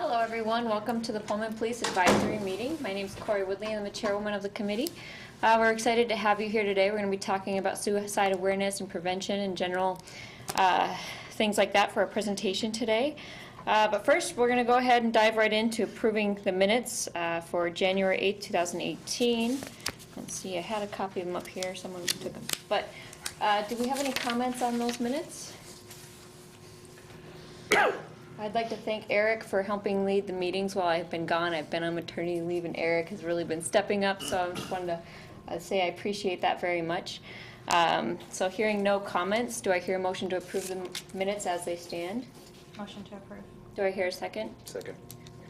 Hello everyone, welcome to the Pullman Police Advisory Meeting. My name is Corey Woodley and I'm the chairwoman of the committee. We're excited to have you here today. We're going to be talking about suicide awareness and prevention and general things like that for a presentation today. But first we're going to go ahead and dive right into approving the minutes for January 8th, 2018. Let's see, I had a copy of them up here, someone took them. But do we have any comments on those minutes? I'd like to thank Eric for helping lead the meetings while I've been gone. I've been on maternity leave and Eric has really been stepping up, so I just wanted to say I appreciate that very much. So hearing no comments, do I hear a motion to approve the minutes as they stand? Motion to approve. Do I hear a second? Second.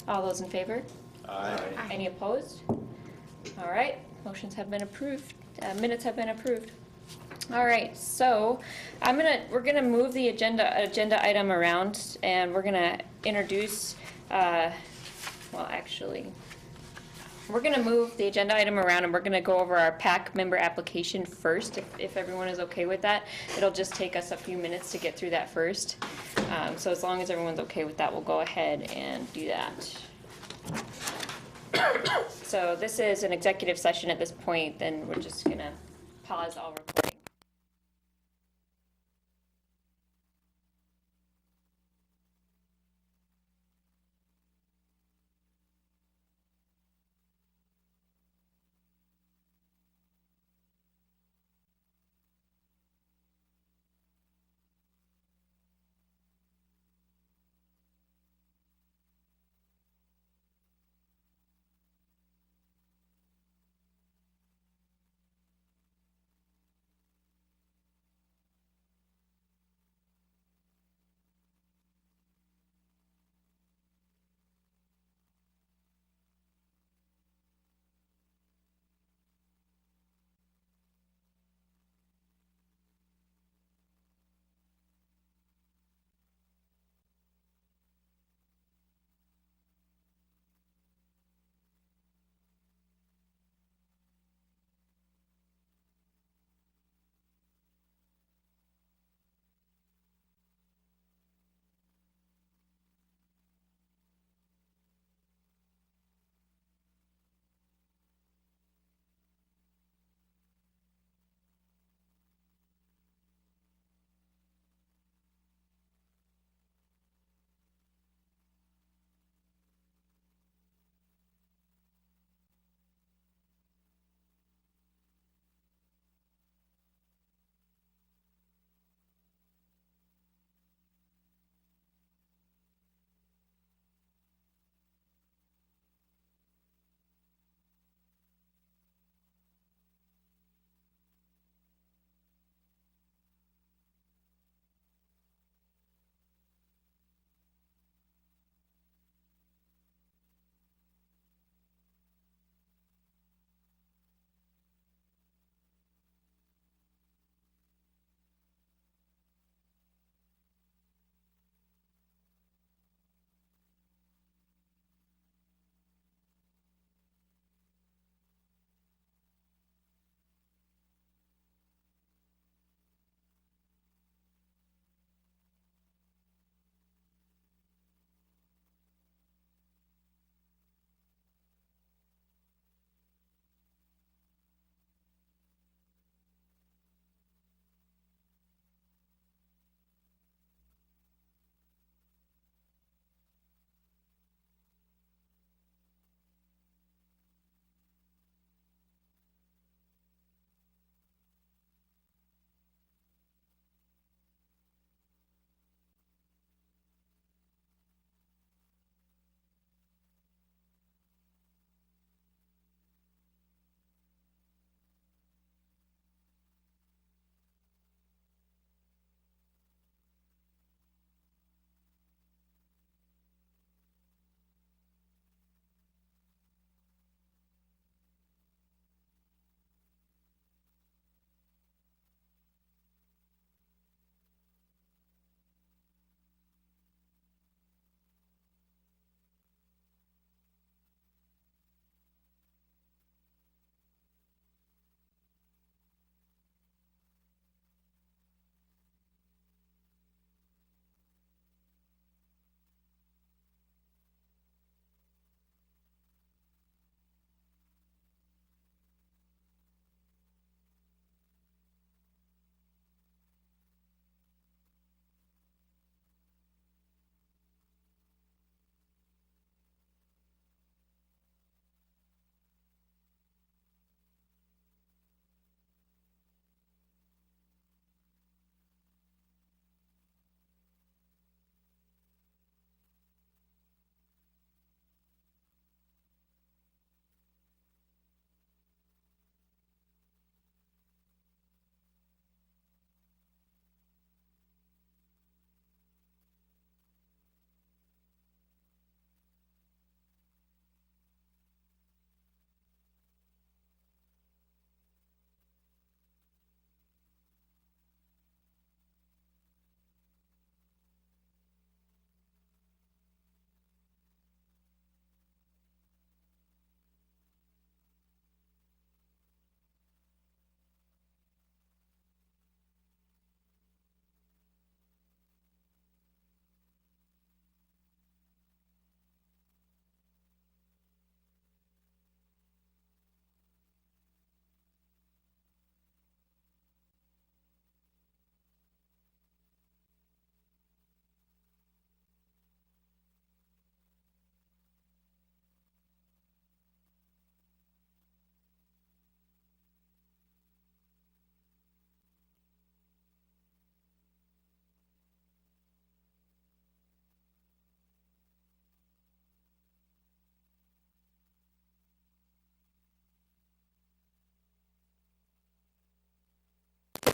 All those in favor? Aye. Any opposed? All right, motions have been approved. Minutes have been approved. All right, so we're gonna move the agenda item around, and we're gonna introduce. Well, actually, we're gonna move the agenda item around, and we're gonna go over our PAC member application first. If everyone is okay with that, it'll just take us a few minutes to get through that first. So as long as everyone's okay with that, we'll go ahead and do that. So this is an executive session at this point. Then we're just gonna pause all recording.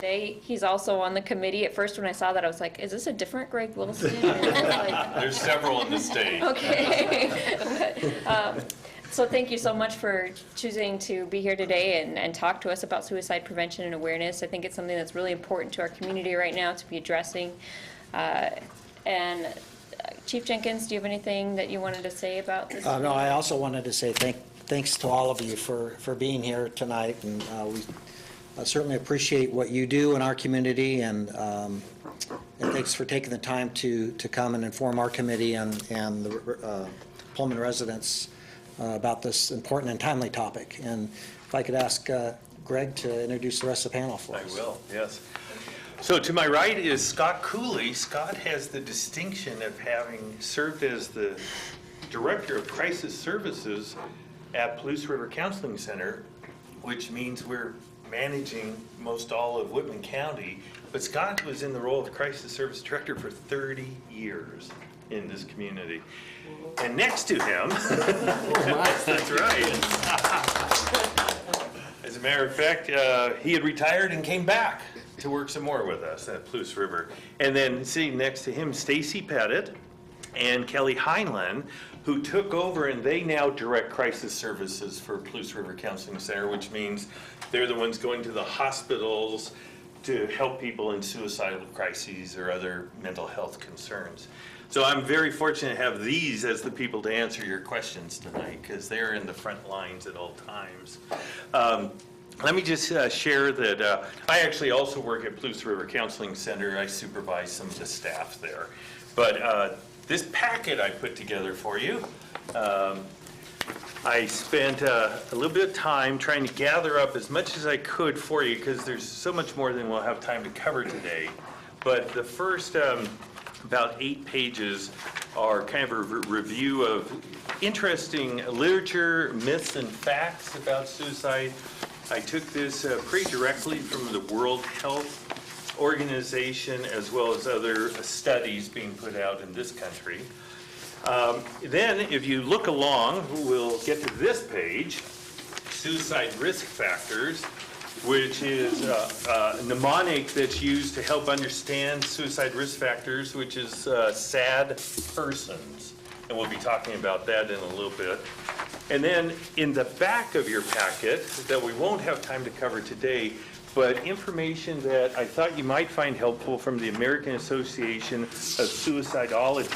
today. He's also on the committee. At first, when I saw that, I was like, is this a different Greg Wilson? Like, There's several on the stage. okay. So thank you so much for choosing to be here today and talk to us about suicide prevention and awareness. I think it's something that's really important to our community right now to be addressing. And Chief Jenkins, do you have anything that you wanted to say about this? No, I also wanted to say thanks to all of you for being here tonight, and we certainly appreciate what you do in our community, and thanks for taking the time to come and inform our committee and the Pullman residents about this important and timely topic. And if I could ask Greg to introduce the rest of the panel for us. I will, yes. So to my right is Scott Cooley. Scott has the distinction of having served as the Director of Crisis Services at Palouse River Counseling Center, which means we're managing most all of Whitman County. But Scott was in the role of Crisis Service Director for 30 years in this community. And next to him, that's right. As a matter of fact, he had retired and came back to work some more with us at Palouse River. And then sitting next to him, Stacy Pettit and Kelly Heinlein, who took over, and they now direct crisis services for Palouse River Counseling Center, which means they're the ones going to the hospitals to help people in suicidal crises or other mental health concerns. So I'm very fortunate to have these as the people to answer your questions tonight, because they're in the front lines at all times. Let me just share that I actually also work at Palouse River Counseling Center. I supervise some of the staff there. But this packet I put together for you, I spent a little bit of time trying to gather up as much as I could for you, because there's so much more than we'll have time to cover today. But the first about 8 pages are kind of a review of interesting literature, myths, and facts about suicide. I took this pretty directly from the World Health Organization, as well as other studies being put out in this country. Then, if you look along, we'll get to this page, Suicide Risk Factors, which is a mnemonic that's used to help understand suicide risk factors, which is sad persons. And we'll be talking about that in a little bit. And then in the back of your packet, that we won't have time to cover today, but information that I thought you might find helpful from the American Association of Suicidology.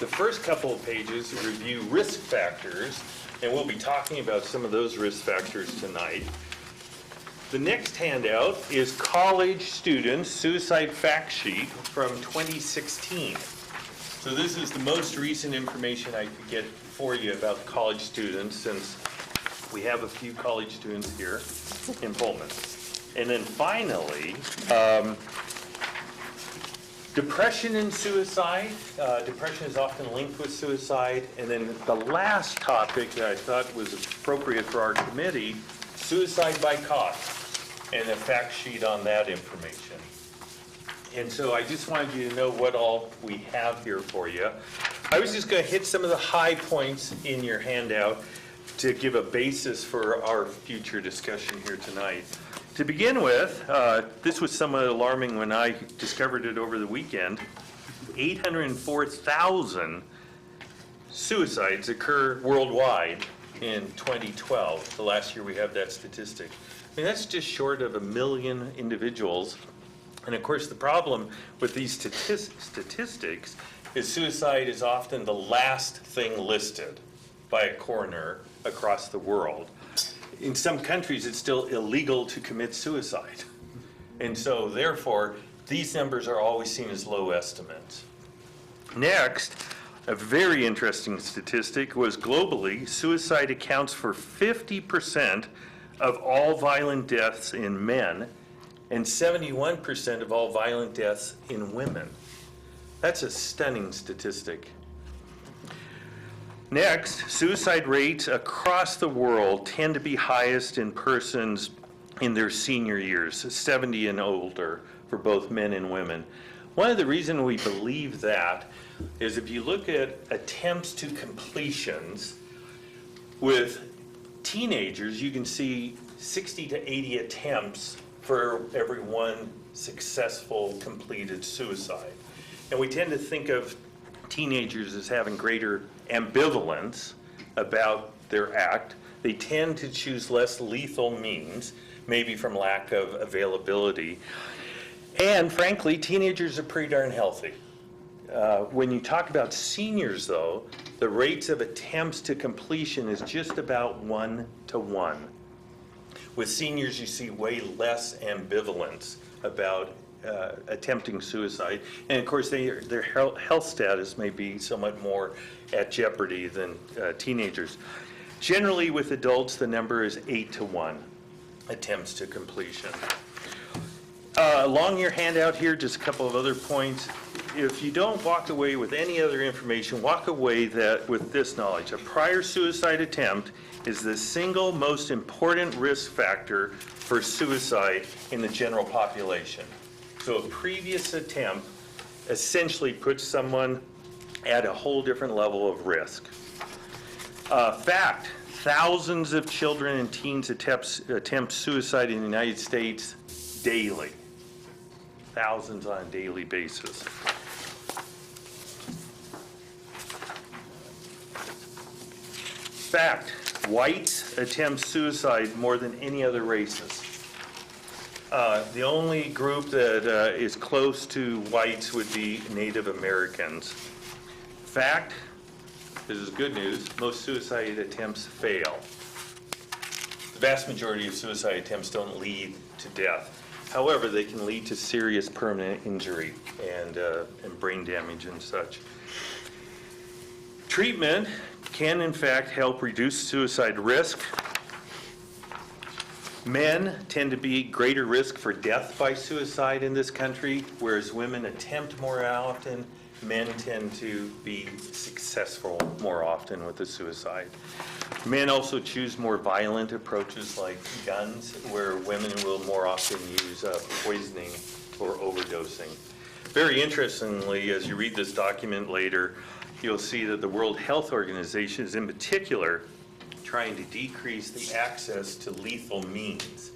The first couple of pages review risk factors, and we'll be talking about some of those risk factors tonight. The next handout is College Students Suicide Fact Sheet from 2016. So this is the most recent information I could get for you about college students, since we have a few college students here in Pullman. And then finally, depression and suicide. Depression is often linked with suicide. And then the last topic that I thought was appropriate for our committee, suicide by cause, and a fact sheet on that information. And so I just wanted you to know what all we have here for you. I was just going to hit some of the high points in your handout to give a basis for our future discussion here tonight. To begin with, this was somewhat alarming when I discovered it over the weekend. 804,000 suicides occur worldwide in 2012, the last year we have that statistic. I mean, that's just short of 1 million individuals. And of course, the problem with these statistics is suicide is often the last thing listed by a coroner across the world. In some countries, it's still illegal to commit suicide. And so therefore, these numbers are always seen as low estimates. Next, a very interesting statistic was globally, suicide accounts for 50% of all violent deaths in men and 71% of all violent deaths in women. That's a stunning statistic. Next, suicide rates across the world tend to be highest in persons in their senior years, 70 and older, for both men and women. One of the reasons we believe that is if you look at attempts to completions with teenagers, you can see 60 to 80 attempts for every one successful completed suicide. And we tend to think of teenagers as having greater ambivalence about their act. They tend to choose less lethal means, maybe from lack of availability. And frankly, teenagers are pretty darn healthy. When you talk about seniors, though, the rates of attempts to completion is just about 1 to 1. With seniors, you see way less ambivalence about attempting suicide. And of course, their health status may be somewhat more at jeopardy than teenagers. Generally, with adults, the number is 8 to 1 attempts to completion. Along your handout here, just a couple of other points. If you don't walk away with any other information, walk away with this knowledge. A prior suicide attempt is the single most important risk factor for suicide in the general population. So a previous attempt essentially puts someone at a whole different level of risk. Fact, thousands of children and teens attempt suicide in the United States daily. Thousands on a daily basis. Fact, whites attempt suicide more than any other races. The only group that is close to whites would be Native Americans. Fact, this is good news, most suicide attempts fail. The vast majority of suicide attempts don't lead to death. However, they can lead to serious permanent injury and brain damage and such. Treatment can in fact help reduce suicide risk. Men tend to be greater risk for death by suicide in this country, whereas women attempt more often. Men tend to be successful more often with the suicide. Men also choose more violent approaches like guns, where women will more often use poisoning or overdosing. Very interestingly, as you read this document later, you'll see that the World Health Organization is in particular trying to decrease the access to lethal means.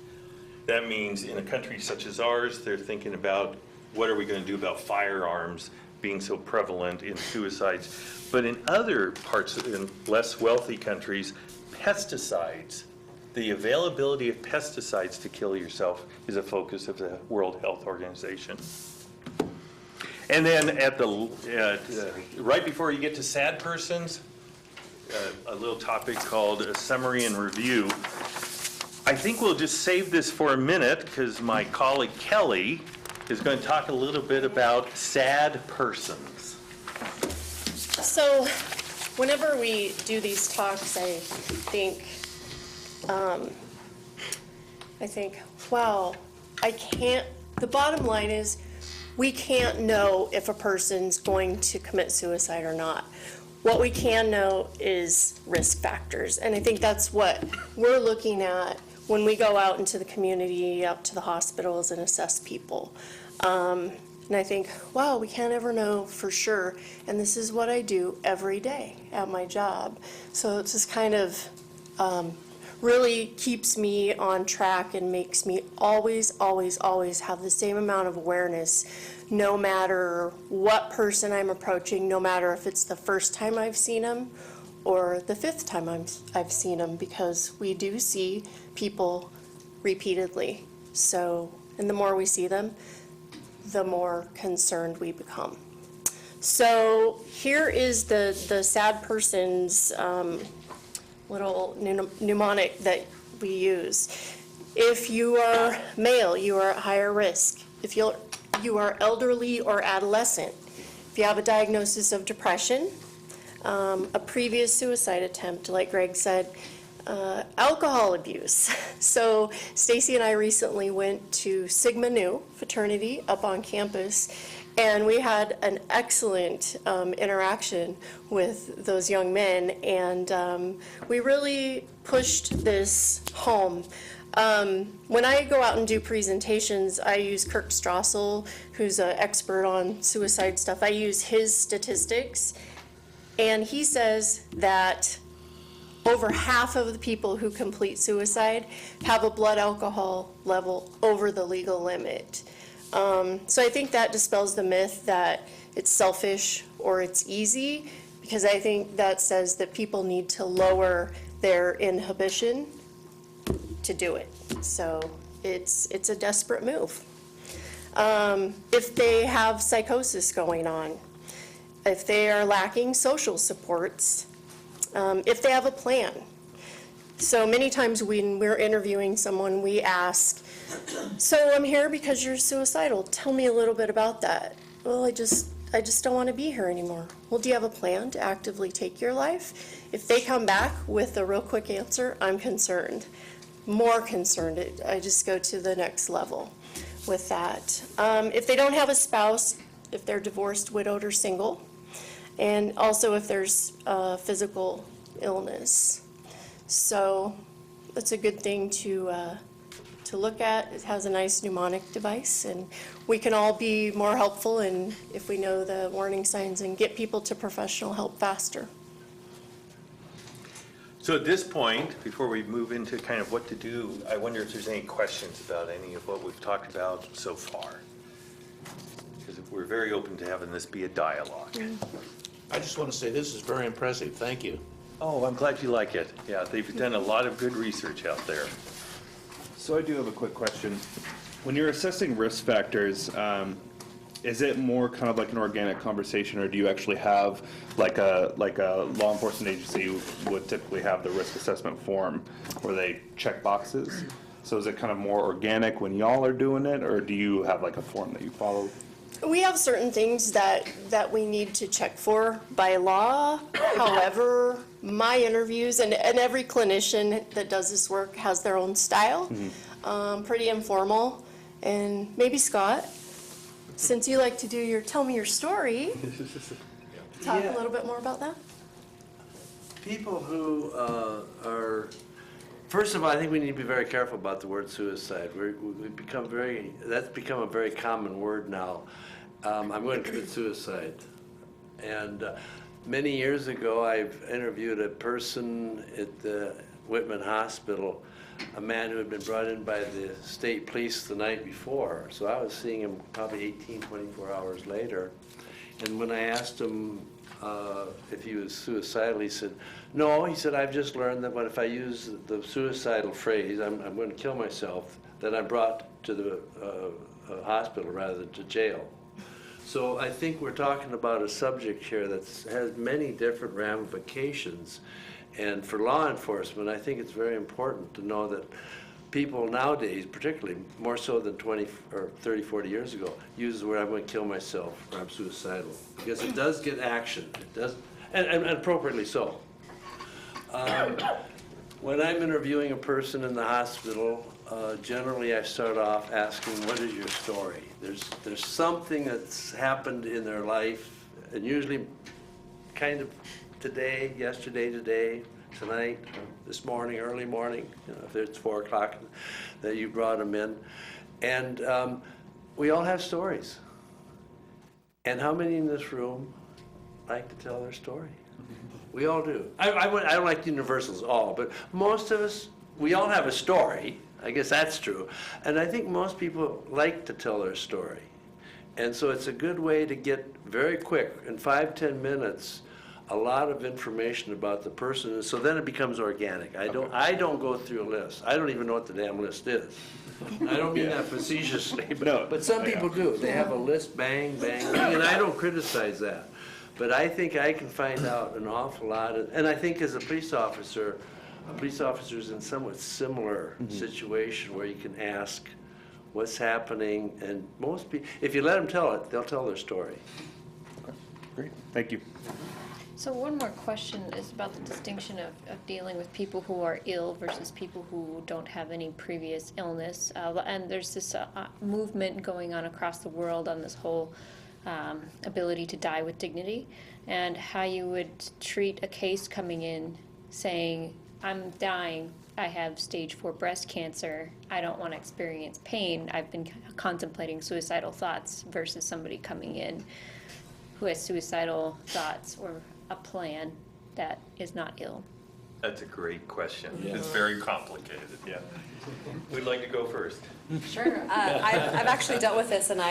That means in a country such as ours, they're thinking about what are we going to do about firearms being so prevalent in suicides. But in other parts, in less wealthy countries, pesticides, the availability of pesticides to kill yourself is a focus of the World Health Organization. And then right before you get to sad persons, a little topic called a summary and review. I think we'll just save this for a minute because my colleague Kelly is going to talk a little bit about sad persons. So whenever we do these talks, I think, wow, the bottom line is we can't know if a person's going to commit suicide or not. What we can know is risk factors. And I think that's what we're looking at when we go out into the community, out to the hospitals and assess people. And I think, wow, we can't ever know for sure. And this is what I do every day at my job. So it's just kind of really keeps me on track and makes me always have the same amount of awareness, no matter what person I'm approaching, no matter if it's the first time I've seen them or the fifth time I've seen them, because we do see people repeatedly. So, and the more we see them, the more concerned we become. So here is the sad person's little mnemonic that we use. If you are male, you are at higher risk. If you are elderly or adolescent, if you have a diagnosis of depression, a previous suicide attempt, like Greg said, alcohol abuse. So Stacy and I recently went to Sigma Nu fraternity up on campus, and we had an excellent interaction with those young men, and we really pushed this home. When I go out and do presentations, I use Kirk Strassel, who's an expert on suicide stuff. I use his statistics, and he says that over half of the people who complete suicide have a blood alcohol level over the legal limit. So I think that dispels the myth that it's selfish or it's easy, because I think that says that people need to lower their inhibition to do it. So it's a desperate move. If they have psychosis going on, if they are lacking social supports, if they have a plan. So many times when we're interviewing someone, we ask, so I'm here because you're suicidal. Tell me a little bit about that. Well, I just don't want to be here anymore. Well, do you have a plan to actively take your life? If they come back with a real quick answer, I'm concerned, more concerned. I just go to the next level with that. If they don't have a spouse, if they're divorced, widowed, or single, and also if there's physical illness. So that's a good thing to look at. It has a nice mnemonic device, and we can all be more helpful if we know the warning signs and get people to professional help faster. So at this point, before we move into kind of what to do, I wonder if there's any questions about any of what we've talked about so far. Because we're very open to having this be a dialogue. I just want to say this is very impressive. Thank you. Oh, I'm glad you like it. Yeah, they've done a lot of good research out there. So I do have a quick question. When you're assessing risk factors, is it more kind of like an organic conversation, or do you actually have like a law enforcement agency would typically have the risk assessment form where they check boxes? So is it kind of more organic when y'all are doing it, or do you have like a form that you follow? We have certain things that we need to check for by law. However, my interviews, and every clinician that does this work has their own style, pretty informal. And maybe Scott, since you like to do your tell me your story, talk a little bit more about that. People who are, first of all, I think we need to be very careful about the word suicide. We've become that's become a very common word now. I'm going to commit suicide. And many years ago, I've interviewed a person at the Whitman Hospital, a man who had been brought in by the state police the night before. So I was seeing him probably 18, 24 hours later. And when I asked him if he was suicidal, he said, no. He said, I've just learned that if I use the suicidal phrase, I'm going to kill myself, that I'm brought to the hospital rather than to jail. So I think we're talking about a subject here that has many different ramifications. And for law enforcement, I think it's very important to know that people nowadays, particularly more so than 20 or 30, 40 years ago, use the word I'm going to kill myself or I'm suicidal. Because it does get action. It does, and appropriately so. When I'm interviewing a person in the hospital, generally I start off asking, what is your story? There's something that's happened in their life, and usually kind of today, yesterday, today, tonight, this morning, early morning, if it's 4 o'clock that you brought them in. And we all have stories. And how many in this room like to tell their story? We all do. I don't like universals all, but most of us, we all have a story. I guess that's true. And I think most people like to tell their story. And so it's a good way to get very quick, in 5-10 minutes, a lot of information about the person. And so then it becomes organic. I don't go through a list. I don't even know what the damn list is. I don't mean that facetiously, but some people do. They have a list, bang, bang, bang, and I don't criticize that. But I think I can find out an awful lot. And I think as a police officer's in somewhat similar situation where you can ask what's happening. And most people, if you let them tell it, they'll tell their story. Okay, great, thank you. So one more question is about the distinction of dealing with people who are ill versus people who don't have any previous illness. And there's this movement going on across the world on this whole ability to die with dignity, and how you would treat a case coming in saying, I'm dying, I have stage 4 breast cancer, I don't want to experience pain, I've been contemplating suicidal thoughts, versus somebody coming in who has suicidal thoughts or a plan that is not ill. That's a great question. It's very complicated, yeah. We'd like to go first. Sure. I've actually dealt with this, and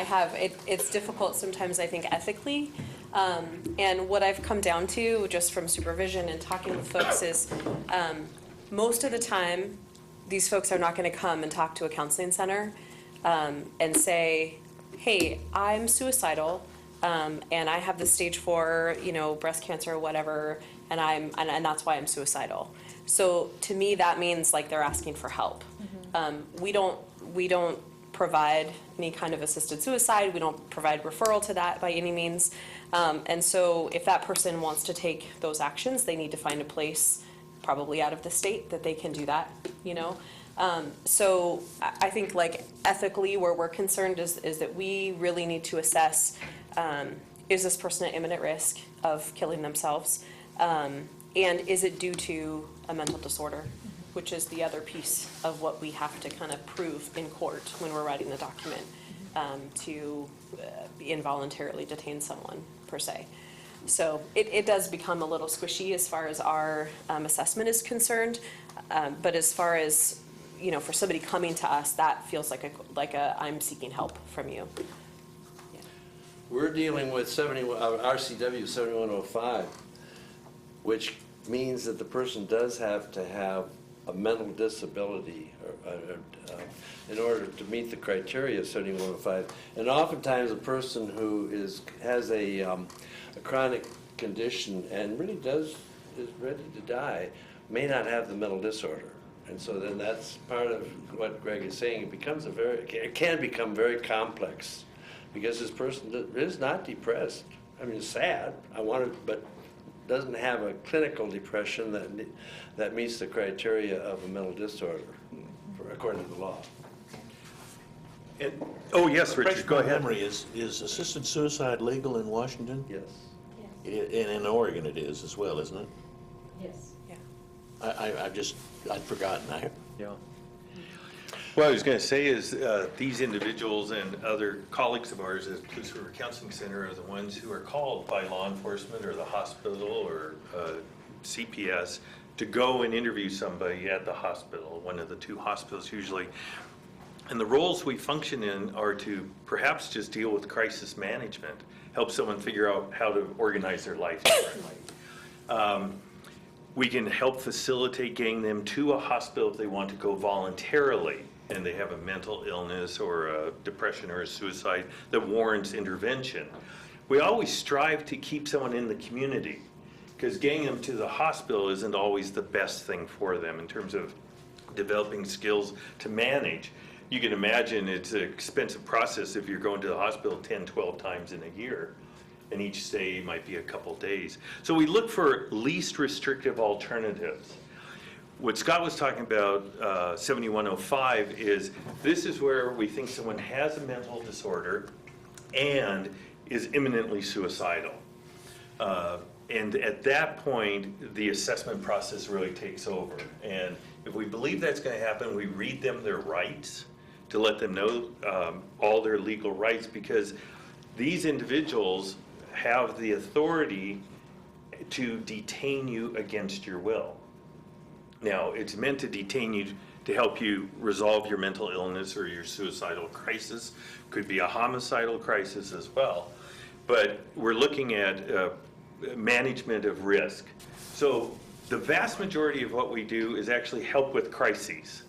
it's difficult sometimes, I think, ethically. And what I've come down to, just from supervision and talking with folks, is most of the time, these folks are not going to come and talk to a counseling center and say, hey, I'm suicidal, and I have the stage 4, breast cancer or whatever, and that's why I'm suicidal. So to me, that means like they're asking for help. We don't provide any kind of assisted suicide. We don't provide referral to that by any means. And so if that person wants to take those actions, they need to find a place, probably out of the state, that they can do that, So I think like ethically where we're concerned is that we really need to assess, is this person at imminent risk of killing themselves? And is it due to a mental disorder, which is the other piece of what we have to kind of prove in court when we're writing the document to involuntarily detain someone, per se. So it does become a little squishy as far as our assessment is concerned, but as far as, for somebody coming to us, that feels like a I'm seeking help from you. Yeah. We're dealing with RCW 7105, which means that the person does have to have a mental disability in order to meet the criteria of 7105. And oftentimes a person who has a chronic condition and really is ready to die may not have the mental disorder. And so then that's part of what Greg is saying. It can become very complex because this person is not depressed. I mean, it's sad, but doesn't have a clinical depression that meets the criteria of a mental disorder, according to the law. Oh, yes, Richard, go ahead. Memory, is assisted suicide legal in Washington? Yes. And in Oregon it is as well, isn't it? Yes. Yeah. I'd forgotten. Yeah. What I was going to say is these individuals and other colleagues of ours at Police River Counseling Center are the ones who are called by law enforcement or the hospital or CPS to go and interview somebody at the hospital, one of the two hospitals usually. And the roles we function in are to perhaps just deal with crisis management, help someone figure out how to organize their life differently. We can help facilitate getting them to a hospital if they want to go voluntarily and they have a mental illness or a depression or a suicide that warrants intervention. We always strive to keep someone in the community because getting them to the hospital isn't always the best thing for them in terms of developing skills to manage. You can imagine it's an expensive process if you're going to the hospital 10, 12 times in a year. And each stay might be a couple days. So we look for least restrictive alternatives. What Scott was talking about, 7105, is this is where we think someone has a mental disorder and is imminently suicidal. And at that point, the assessment process really takes over. And if we believe that's going to happen, we read them their rights to let them know all their legal rights, because these individuals have the authority to detain you against your will. Now, it's meant to detain you to help you resolve your mental illness or your suicidal crisis. Could be a homicidal crisis as well. But we're looking at management of risk. So the vast majority of what we do is actually help with crises.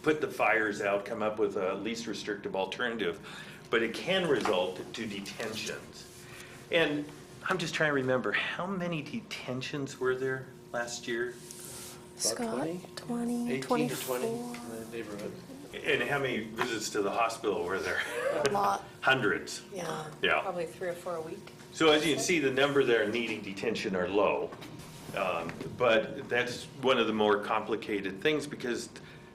Put the fires out, come up with a least restrictive alternative. But it can result to detentions. And I'm just trying to remember, how many detentions were there last year? Scott, 20, 18 24. to 20 in the neighborhood. And how many visits to the hospital were there? A lot, Hundreds. yeah. Yeah. Probably 3 or 4 a week. So as you can see, the number there needing detention are low. But that's one of the more complicated things, because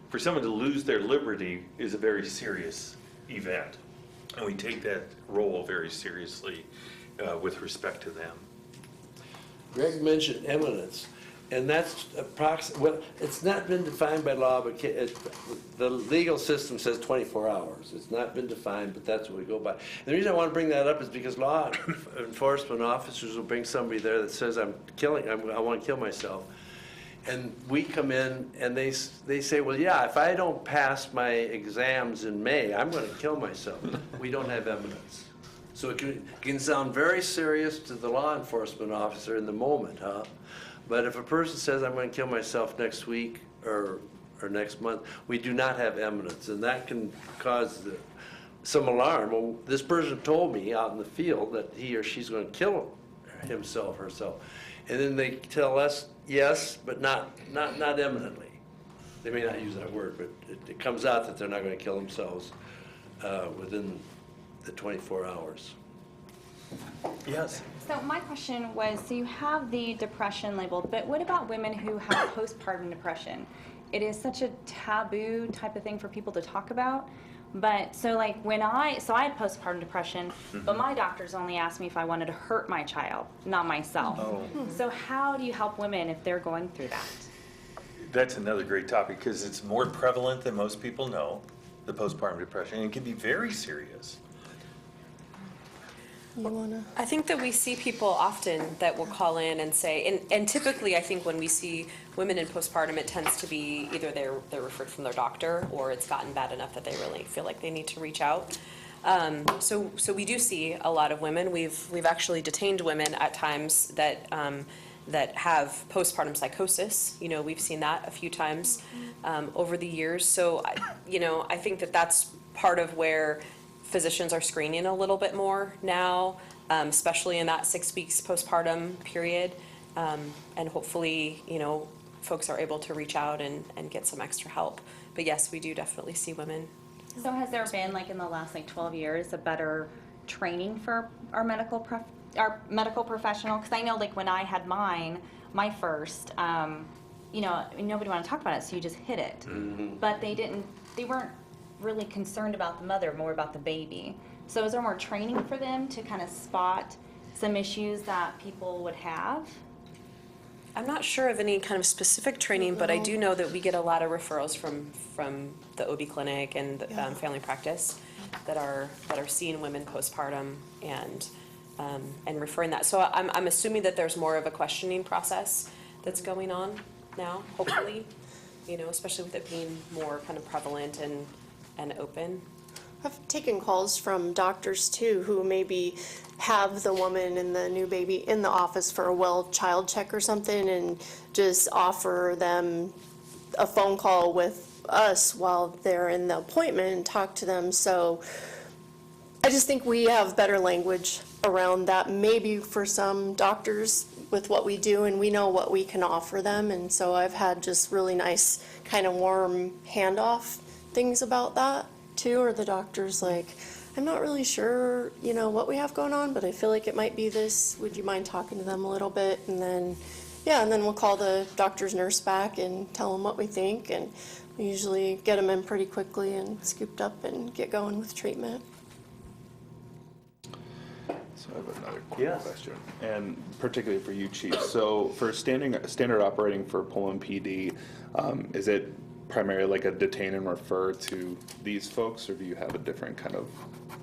for someone to lose their liberty is a very serious event. And we take that role very seriously with respect to them. Greg mentioned eminence, and that's well, it's not been defined by law, but the legal system says 24 hours. It's not been defined, but that's what we go by. And the reason I want to bring that up is because law enforcement officers will bring somebody there that says, I want to kill myself. And we come in and they say, well, yeah, if I don't pass my exams in May, I'm gonna kill myself. We don't have evidence. So it can sound very serious to the law enforcement officer in the moment, huh? But if a person says, I'm gonna kill myself next week or next month, we do not have evidence, and that can cause some alarm. Well, this person told me out in the field that he or she's gonna kill himself, herself. And then they tell us, yes, but not eminently. They may not use that word, but it comes out that they're not gonna kill themselves within the 24 hours. Yes. So my question was, so you have the depression labeled, but what about women who have postpartum depression? It is such a taboo type of thing for people to talk about. But so like I had postpartum depression, but my doctors only asked me if I wanted to hurt my child, not myself. So how do you help women if they're going through that? That's another great topic because it's more prevalent than most people know, the postpartum depression, and it can be very serious. You wanna? I think that we see people often that will call in and say, and typically I think when we see women in postpartum, it tends to be either they're referred from their doctor or it's gotten bad enough that they really feel like they need to reach out. So we do see a lot of women. We've actually detained women at times that have postpartum psychosis. You know, we've seen that a few times over the years. So I think that that's part of where physicians are screening a little bit more now, especially in that 6 weeks postpartum period. And hopefully, folks are able to reach out and get some extra help. But yes, we do definitely see women. So has there been, like in the last 12 years, a better training for our medical professional? Because I know when I had my first, nobody wanted to talk about it, so you just hit it. Mm-hmm. But they weren't really concerned about the mother, more about the baby. So is there more training for them to kind of spot some issues that people would have? I'm not sure of any kind of specific training, but I do know that we get a lot of referrals from the OB clinic and family practice that are seeing women postpartum and referring that. So I'm assuming that there's more of a questioning process that's going on now, hopefully, especially with it being more kind of prevalent and open. I've taken calls from doctors too who maybe have the woman and the new baby in the office for a well child check or something and just offer them a phone call with us while they're in the appointment and talk to them. So I just think we have better language around that maybe for some doctors with what we do, and we know what we can offer them. And so I've had just really nice kind of warm handoff things about that too, or the doctor's like, I'm not really sure, what we have going on, but I feel like it might be this. Would you mind talking to them a little bit? And then, and then we'll call the doctor's nurse back and tell them what we think. And we usually get them in pretty quickly and scooped up and get going with treatment. So I have another quick Yes. question, and particularly for you, Chief. So for standard operating for Pullman PD, is it primarily like a detain and refer to these folks, or do you have a different kind of?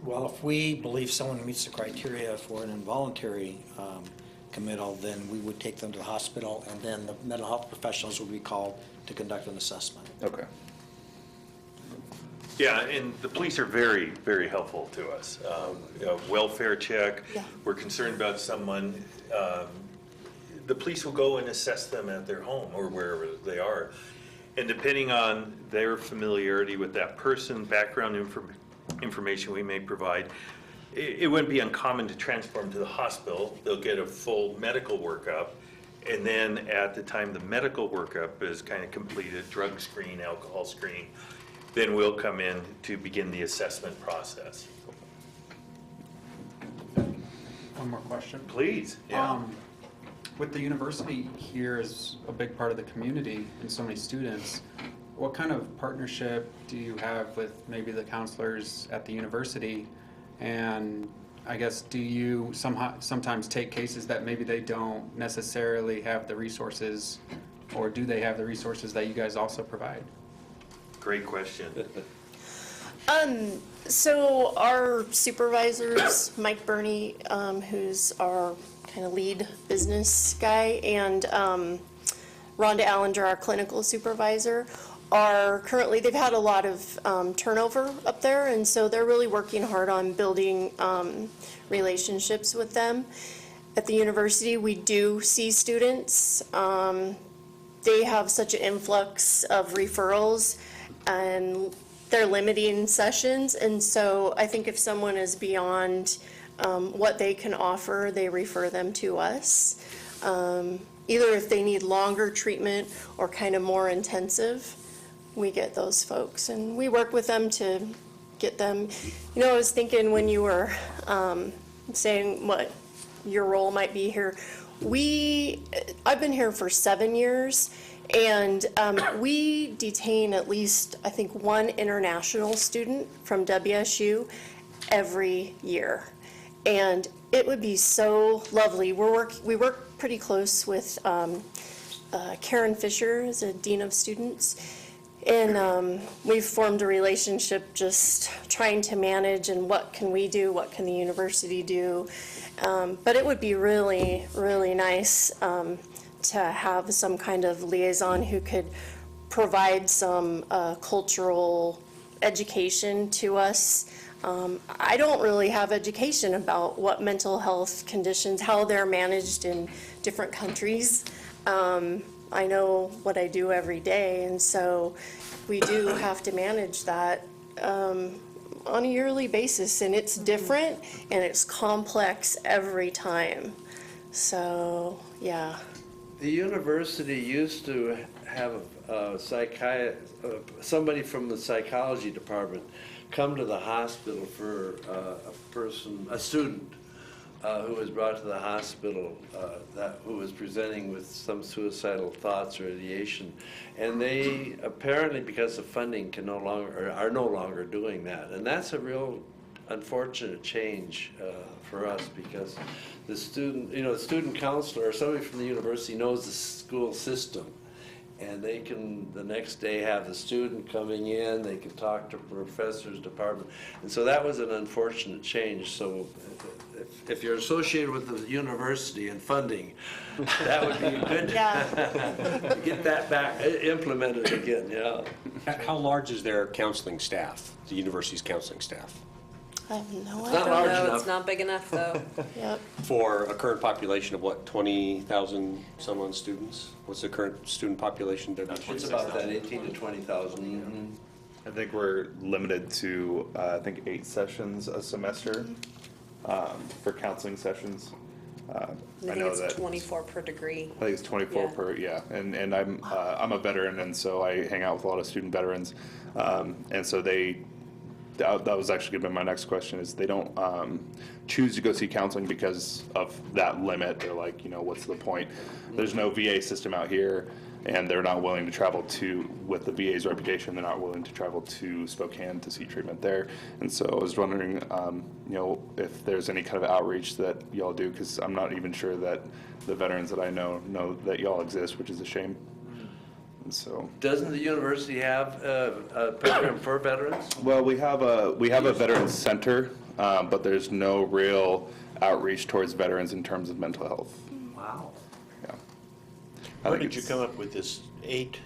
Well, if we believe someone meets the criteria for an involuntary committal, then we would take them to the hospital, and then the mental health professionals would be called to conduct an assessment. Okay. Yeah, and the police are very, very helpful to us. Welfare check, Yeah. we're concerned about someone, the police will go and assess them at their home or wherever they are. And depending on their familiarity with that person, background information we may provide, it wouldn't be uncommon to transport them to the hospital. They'll get a full medical workup. And then at the time the medical workup is kind of completed, drug screen, alcohol screen, then we'll come in to begin the assessment process. One more question. Please, yeah. With the university here is a big part of the community and so many students, what kind of partnership do you have with maybe the counselors at the university? And I guess, do you sometimes take cases that maybe they don't necessarily have the resources, or do they have the resources that you guys also provide? Great question. So our supervisors, Mike Burney, who's our kind of lead business guy, and Rhonda Allinger, our clinical supervisor, are currently, they've had a lot of turnover up there, and so they're really working hard on building relationships with them. At the university, we do see students. They have such an influx of referrals, and they're limiting sessions, and so I think if someone is beyond what they can offer, they refer them to us. Either if they need longer treatment or kind of more intensive, we get those folks, and we work with them to get them. You know, I was thinking when you were saying what your role might be here, I've been here for 7 years, and we detain at least, I think, one international student from WSU every year. And it would be so lovely. We work pretty close with Karen Fisher, as a dean of students. And we've formed a relationship just trying to manage and what can we do, what can the university do. But it would be really, really nice to have some kind of liaison who could provide some cultural education to us. I don't really have education about what mental health conditions, how they're managed in different countries. I know what I do every day, and so we do have to manage that on a yearly basis, and it's different and it's complex every time. So, yeah. The university used to have somebody from the psychology department come to the hospital for a student who was brought to the hospital who was presenting with some suicidal thoughts or ideation. And they apparently, because of funding, are no longer doing that. And that's a real unfortunate change for us, because the student counselor or somebody from the university knows the school system. And they can, the next day, have the student coming in, they can talk to professor's department. And so that was an unfortunate change. So if you're associated with the university and funding, that would be good to get that back, implemented again, yeah. How large is their counseling staff, the university's counseling staff? I have no It's not idea. large No, enough. it's not big enough, though. Yep. For a current population of what, 20,000 someone students? What's the current student population? It's about that, 18 to 20,000. I think we're limited to, I think 8 sessions a semester for counseling sessions. I think know it's that 24 per degree. I think it's 24 Yeah. per, yeah. And I'm a veteran, and so I hang out with a lot of student veterans. And so that was actually going to be my next question, is they don't choose to go see counseling because of that limit. They're like, what's the point? There's no VA system out here, and they're not willing to travel with the VA's reputation, they're not willing to travel to Spokane to see treatment there. And so I was wondering, if there's any kind of outreach that y'all do, because I'm not even sure that the veterans that I know that y'all exist, which is a shame. And so, Doesn't the university have a program for veterans? well, we have a veterans center, but there's no real outreach towards veterans in terms of mental health. Wow. Yeah. How did you come up with this 8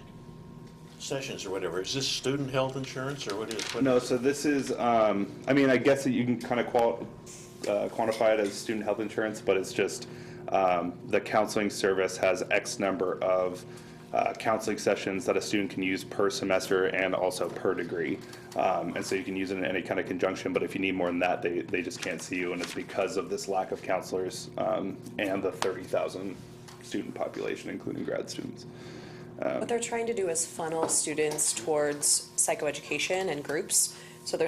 sessions or whatever? Is this student health insurance or what is? No, so this is, I guess that you can kind of quantify it as student health insurance, but it's just the counseling service has X number of counseling sessions that a student can use per semester and also per degree. And so you can use it in any kind of conjunction, but if you need more than that, they just can't see you, and it's because of this lack of counselors and the 30,000 student population, including grad students. What they're trying to do is funnel students towards psychoeducation and groups. So they're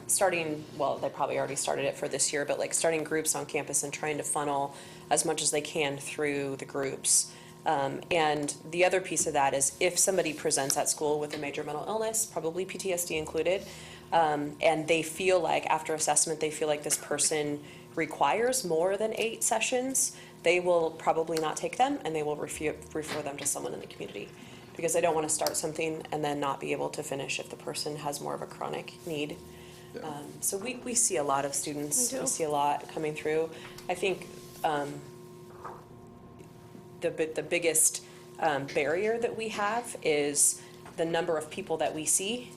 starting, well, they probably already started it for this year, but like starting groups on campus and trying to funnel as much as they can through the groups. And the other piece of that is if somebody presents at school with a major mental illness, probably PTSD included, and they feel like after assessment, they feel like this person requires more than 8 sessions, they will probably not take them, and they will refer them to someone in the community, because they don't want to start something and then not be able to finish if the person has more of a chronic need. So we see a lot of students, we see a lot coming through. I think the biggest barrier that we have is the number of people that we see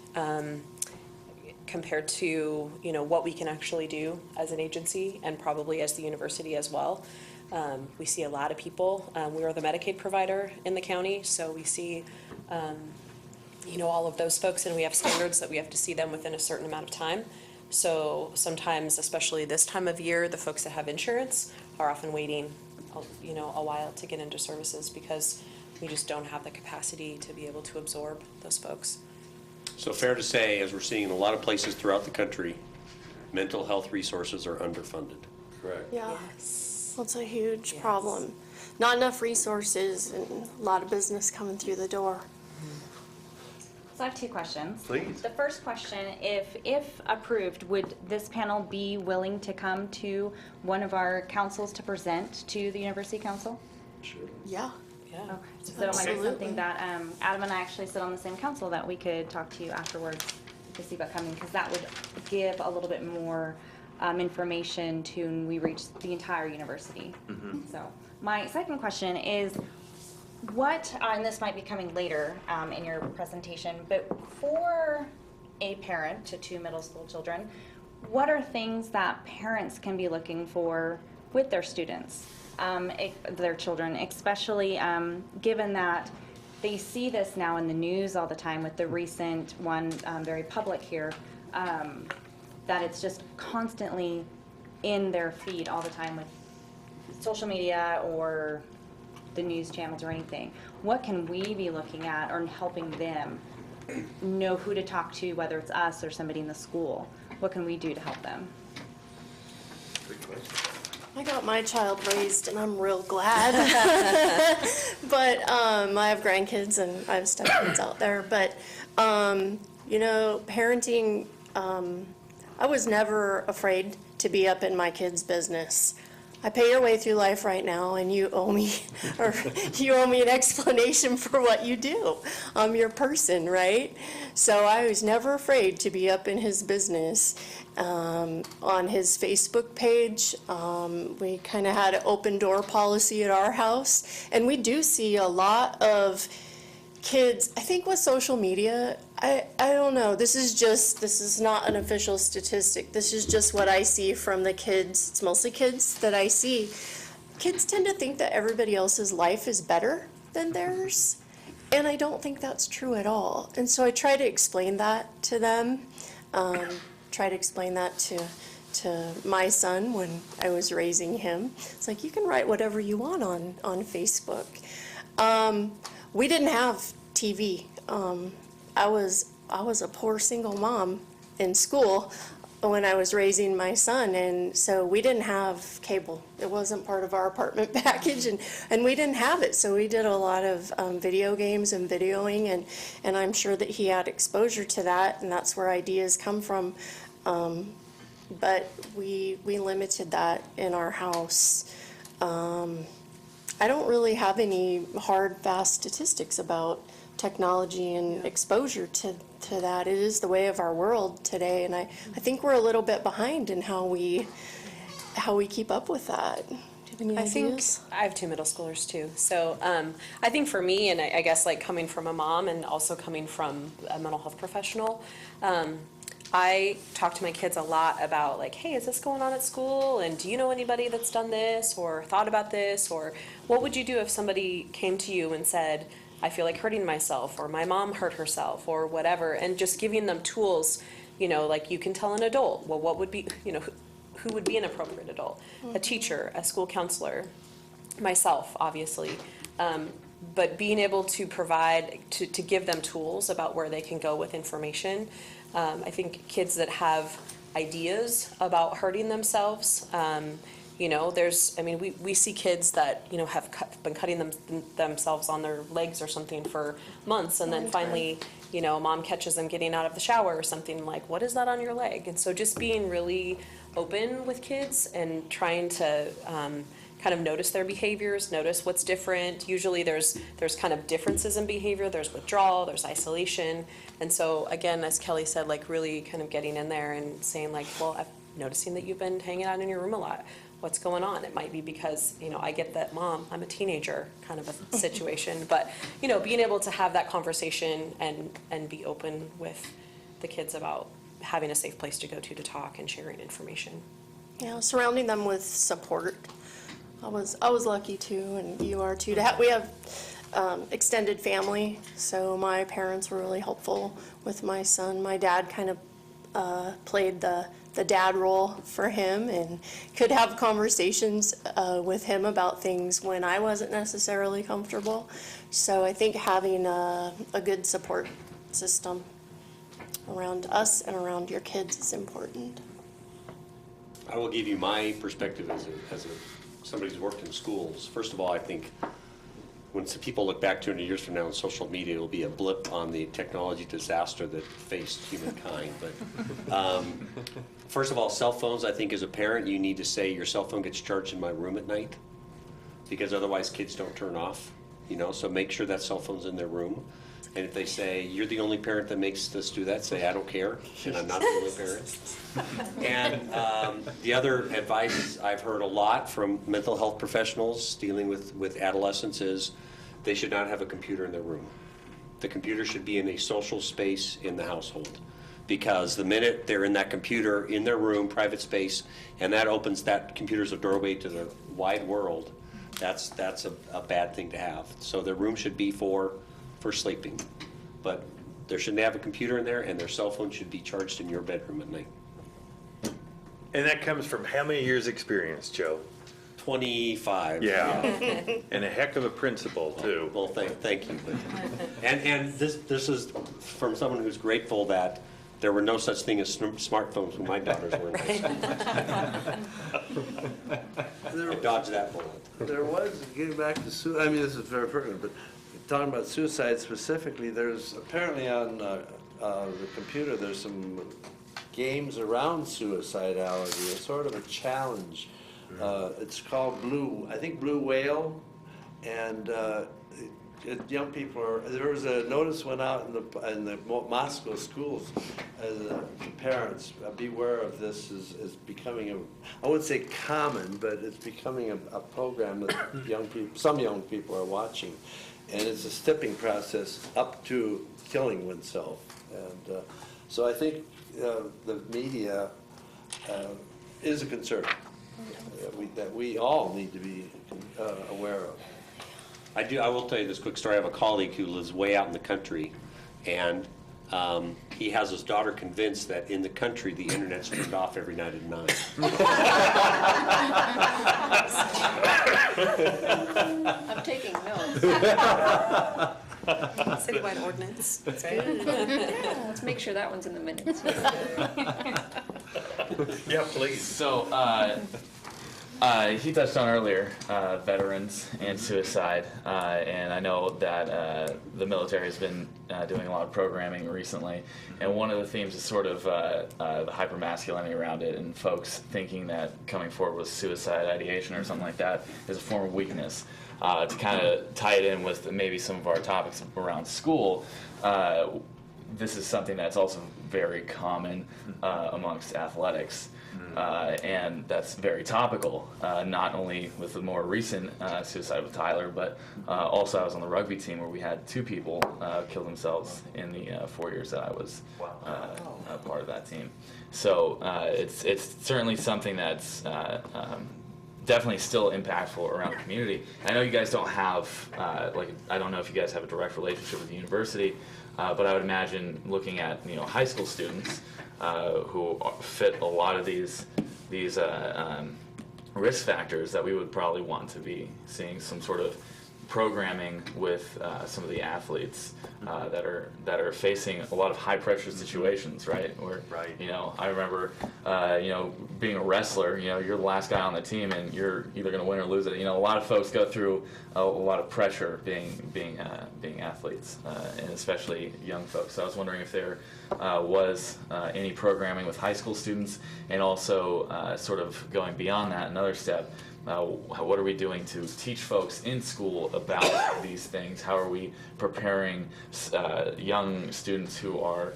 compared to, you know, what we can actually do as an agency and probably as the university as well. We see a lot of people. We are the Medicaid provider in the county, so we see, you know, all of those folks, and we have standards that we have to see them within a certain amount of time. So sometimes, especially this time of year, the folks that have insurance are often waiting, you know, a while to get into services because we just don't have the capacity to be able to absorb those folks. So fair to say, as we're seeing in a lot of places throughout the country, mental health resources are underfunded. Correct. Yeah, Yes. that's a huge Yes. problem. Not enough resources and a lot of business coming through the door. So I have two questions. Please. The first question, if approved, would this panel be willing to come to one of our councils to present to the University Council? Yeah. Yeah. Okay, so it might be Absolutely. something that Adam and I actually sit on the same council that we could talk to you afterwards to see about coming, because that would give a little bit more information to when we reach the entire university. So my second question is, what, and this might be coming later in your presentation, but for a parent to 2 middle school children, what are things that parents can be looking for with their students, their children, especially given that they see this now in the news all the time with the recent one, very public here, that it's just constantly in their feed all the time with social media or the news channels or anything. What can we be looking at or helping them know who to talk to, whether it's us or somebody in the school? What can we do to help them? I got my child raised and I'm real glad. But I have grandkids and I have stepkids out there. But, you know, parenting, I was never afraid to be up in my kids' business. I pay your way through life right now and you owe me, or you owe me an explanation for what you do. I'm your person, right? So I was never afraid to be up in his business. On his Facebook page, we kind of had an open door policy at our house. And we do see a lot of kids, I think with social media, I don't know, this is not an official statistic. This is just what I see from the kids. It's mostly kids that I see. Kids tend to think that everybody else's life is better than theirs. And I don't think that's true at all. And so I try to explain that to them. Try to explain that to my son when I was raising him. It's like, you can write whatever you want on Facebook. We didn't have TV. I was a poor single mom in school when I was raising my son, and so we didn't have cable. It wasn't part of our apartment package, and we didn't have it. So we did a lot of video games and videoing, and I'm sure that he had exposure to that, and that's where ideas come from. But we limited that in our house. I don't really have any hard, fast statistics about technology and exposure to that. It is the way of our world today, and I think we're a little bit behind in how we keep up with that. Do you have any ideas? I have 2 middle schoolers too. So I think for me, and I guess like coming from a mom and also coming from a mental health professional, I talk to my kids a lot about like, hey, is this going on at school? And do you know anybody that's done this or thought about this? Or what would you do if somebody came to you and said, I feel like hurting myself, or my mom hurt herself, or whatever, and just giving them tools, you know, like you can tell an adult, well, what would be, you know, who would be an appropriate adult? A teacher, a school counselor, myself, obviously. But being able to provide, to give them tools about where they can go with information. I think kids that have ideas about hurting themselves, you know, we see kids that, you know, have been cutting themselves on their legs or something for months, and then finally, you know, mom catches them getting out of the shower or something, like, what is that on your leg? And so just being really open with kids and trying to kind of notice their behaviors, notice what's different. Usually there's kind of differences in behavior. There's withdrawal, there's isolation. And so again, as Kelly said, like really kind of getting in there and saying like, well, I'm noticing that you've been hanging out in your room a lot. what's going on. It might be because, I get that, Mom, I'm a teenager kind of a situation, but, being able to have that conversation and be open with the kids about having a safe place to go to talk and sharing information. Yeah, surrounding them with support. I was lucky too, and you are too. We have extended family, so my parents were really helpful with my son. My dad kind of played the dad role for him and could have conversations with him about things when I wasn't necessarily comfortable. So I think having a good support system around us and around your kids is important. I will give you my perspective as somebody who's worked in schools. First of all, I think when some people look back 200 years from now on social media, it will be a blip on the technology disaster that faced humankind. But first of all, cell phones, I think as a parent, you need to say your cell phone gets charged in my room at night, because otherwise kids don't turn off, so make sure that cell phone's in their room. And if they say, you're the only parent that makes us do that, say, I don't care, and I'm not the only parent. And the other advice I've heard a lot from mental health professionals dealing with adolescents is they should not have a computer in their room. The computer should be in a social space in the household. Because the minute they're in that computer, in their room, private space, and that computer's a doorway to the wide world, that's a bad thing to have. So their room should be for sleeping, but they shouldn't have a computer in there, and their cell phone should be charged in your bedroom at night. And that comes from how many years' experience, Joe? 25. Yeah, and a heck of a principal too. Well, thank you. And this is from someone who's grateful that there were no such thing as smartphones when my daughters were in high school. I dodged that bullet. There was, getting back to suicide, this is very pertinent, but talking about suicide specifically, there's apparently on the computer, there's some games around suicidality, a sort of a challenge. It's called Blue Whale, and young people there was a notice went out in the Moscow schools as parents, beware of this is becoming I wouldn't say common, but it's becoming a program that some young people are watching. And it's a stepping process up to killing oneself. And so I think the media is a concern that we all need to be aware of. I will tell you this quick story. I have a colleague who lives way out in the country, and he has his daughter convinced that in the country the internet's turned off every night at 9. I'm taking notes. Citywide ordinance. That's good. Yeah, let's make sure that one's in the minutes. Yeah, please. So, he touched on earlier veterans and suicide, and I know that the military has been doing a lot of programming recently, and one of the themes is sort of the hypermasculinity around it, and folks thinking that coming forward with suicide ideation or something like that is a form of weakness. To kind of tie it in with maybe some of our topics around school, this is something that's also very common amongst athletics. And that's very topical, not only with the more recent suicide with Tyler, but also I was on the rugby team where we had 2 people kill themselves in the 4 years that I was a part of that team. So it's certainly something that's definitely still impactful around the community. I know you guys don't have, I don't know if you guys have a direct relationship with the university, but I would imagine looking at, high school students who fit a lot of these risk factors, that we would probably want to be seeing some sort of programming with some of the athletes that are facing a lot of high pressure situations, right? Where, I remember, being a wrestler, you're the last guy on the team and you're either going to win or lose it. A lot of folks go through a lot of pressure being athletes, and especially young folks. So I was wondering if there was any programming with high school students, and also sort of going beyond that, another step. What are we doing to teach folks in school about these things? How are we preparing young students who are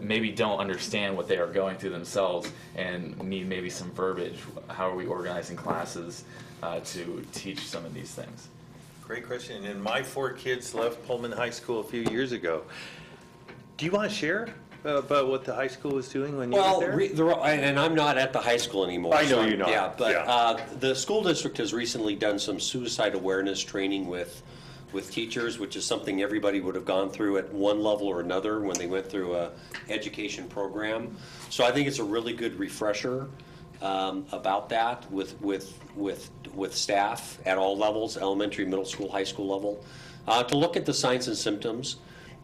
maybe don't understand what they are going through themselves and need maybe some verbiage. How are we organizing classes to teach some of these things? Great question. And my 4 kids left Pullman High School a few years ago. Do you want to share about what the high school was doing when you were there? And I'm not at the high school anymore. I know so you're not. Yeah, but Yeah. The school district has recently done some suicide awareness training with teachers, which is something everybody would have gone through at one level or another when they went through a education program. So I think it's a really good refresher about that with staff at all levels, elementary, middle school, high school level, to look at the signs and symptoms.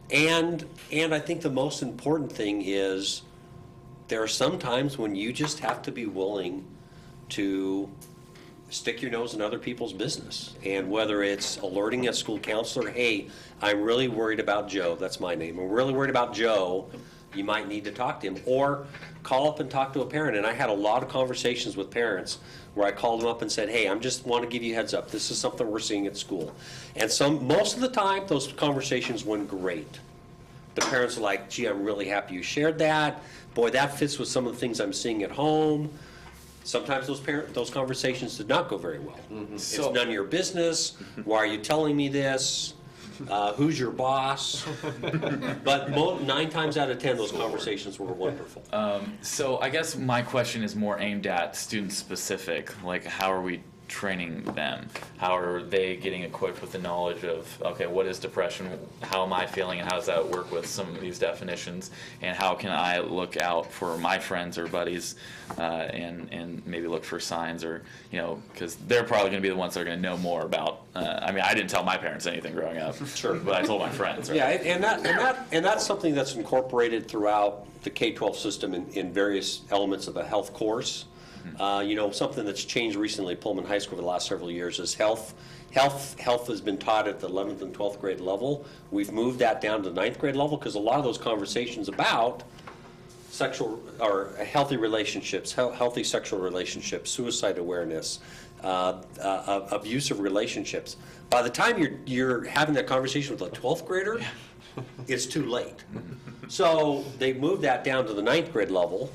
And I think the most important thing is there are some times when you just have to be willing to stick your nose in other people's business. And whether it's alerting a school counselor, hey, I'm really worried about Joe, that's my name, I'm really worried about Joe, you might need to talk to him. Or call up and talk to a parent. And I had a lot of conversations with parents where I called them up and said, hey, I just want to give you a heads up. This is something we're seeing at school. And most of the time, those conversations went great. The parents are like, gee, I'm really happy you shared that. Boy, that fits with some of the things I'm seeing at home. Sometimes those conversations did not go very well. It's none of your business. Why are you telling me this? Who's your boss? But 9 times out of 10, those conversations were wonderful. So I guess my question is more aimed at student specific, like how are we training them? How are they getting equipped with the knowledge of, okay, what is depression? How am I feeling and how does that work with some of these definitions? And how can I look out for my friends or buddies and maybe look for signs or, because they're probably going to be the ones that are going to know more about, I mean, I didn't tell my parents anything growing up. Sure. But I told my friends. Right? Yeah, and that's something that's incorporated throughout the K-12 system in various elements of the health course. Something that's changed recently at Pullman High School over the last several years is health. Health has been taught at the 11th and 12th grade level. We've moved that down to the 9th grade level because a lot of those conversations about sexual or healthy relationships, healthy sexual relationships, suicide awareness, abusive relationships. By the time you're having that conversation with a 12th grader, it's too late. So they've moved that down to the 9th grade level.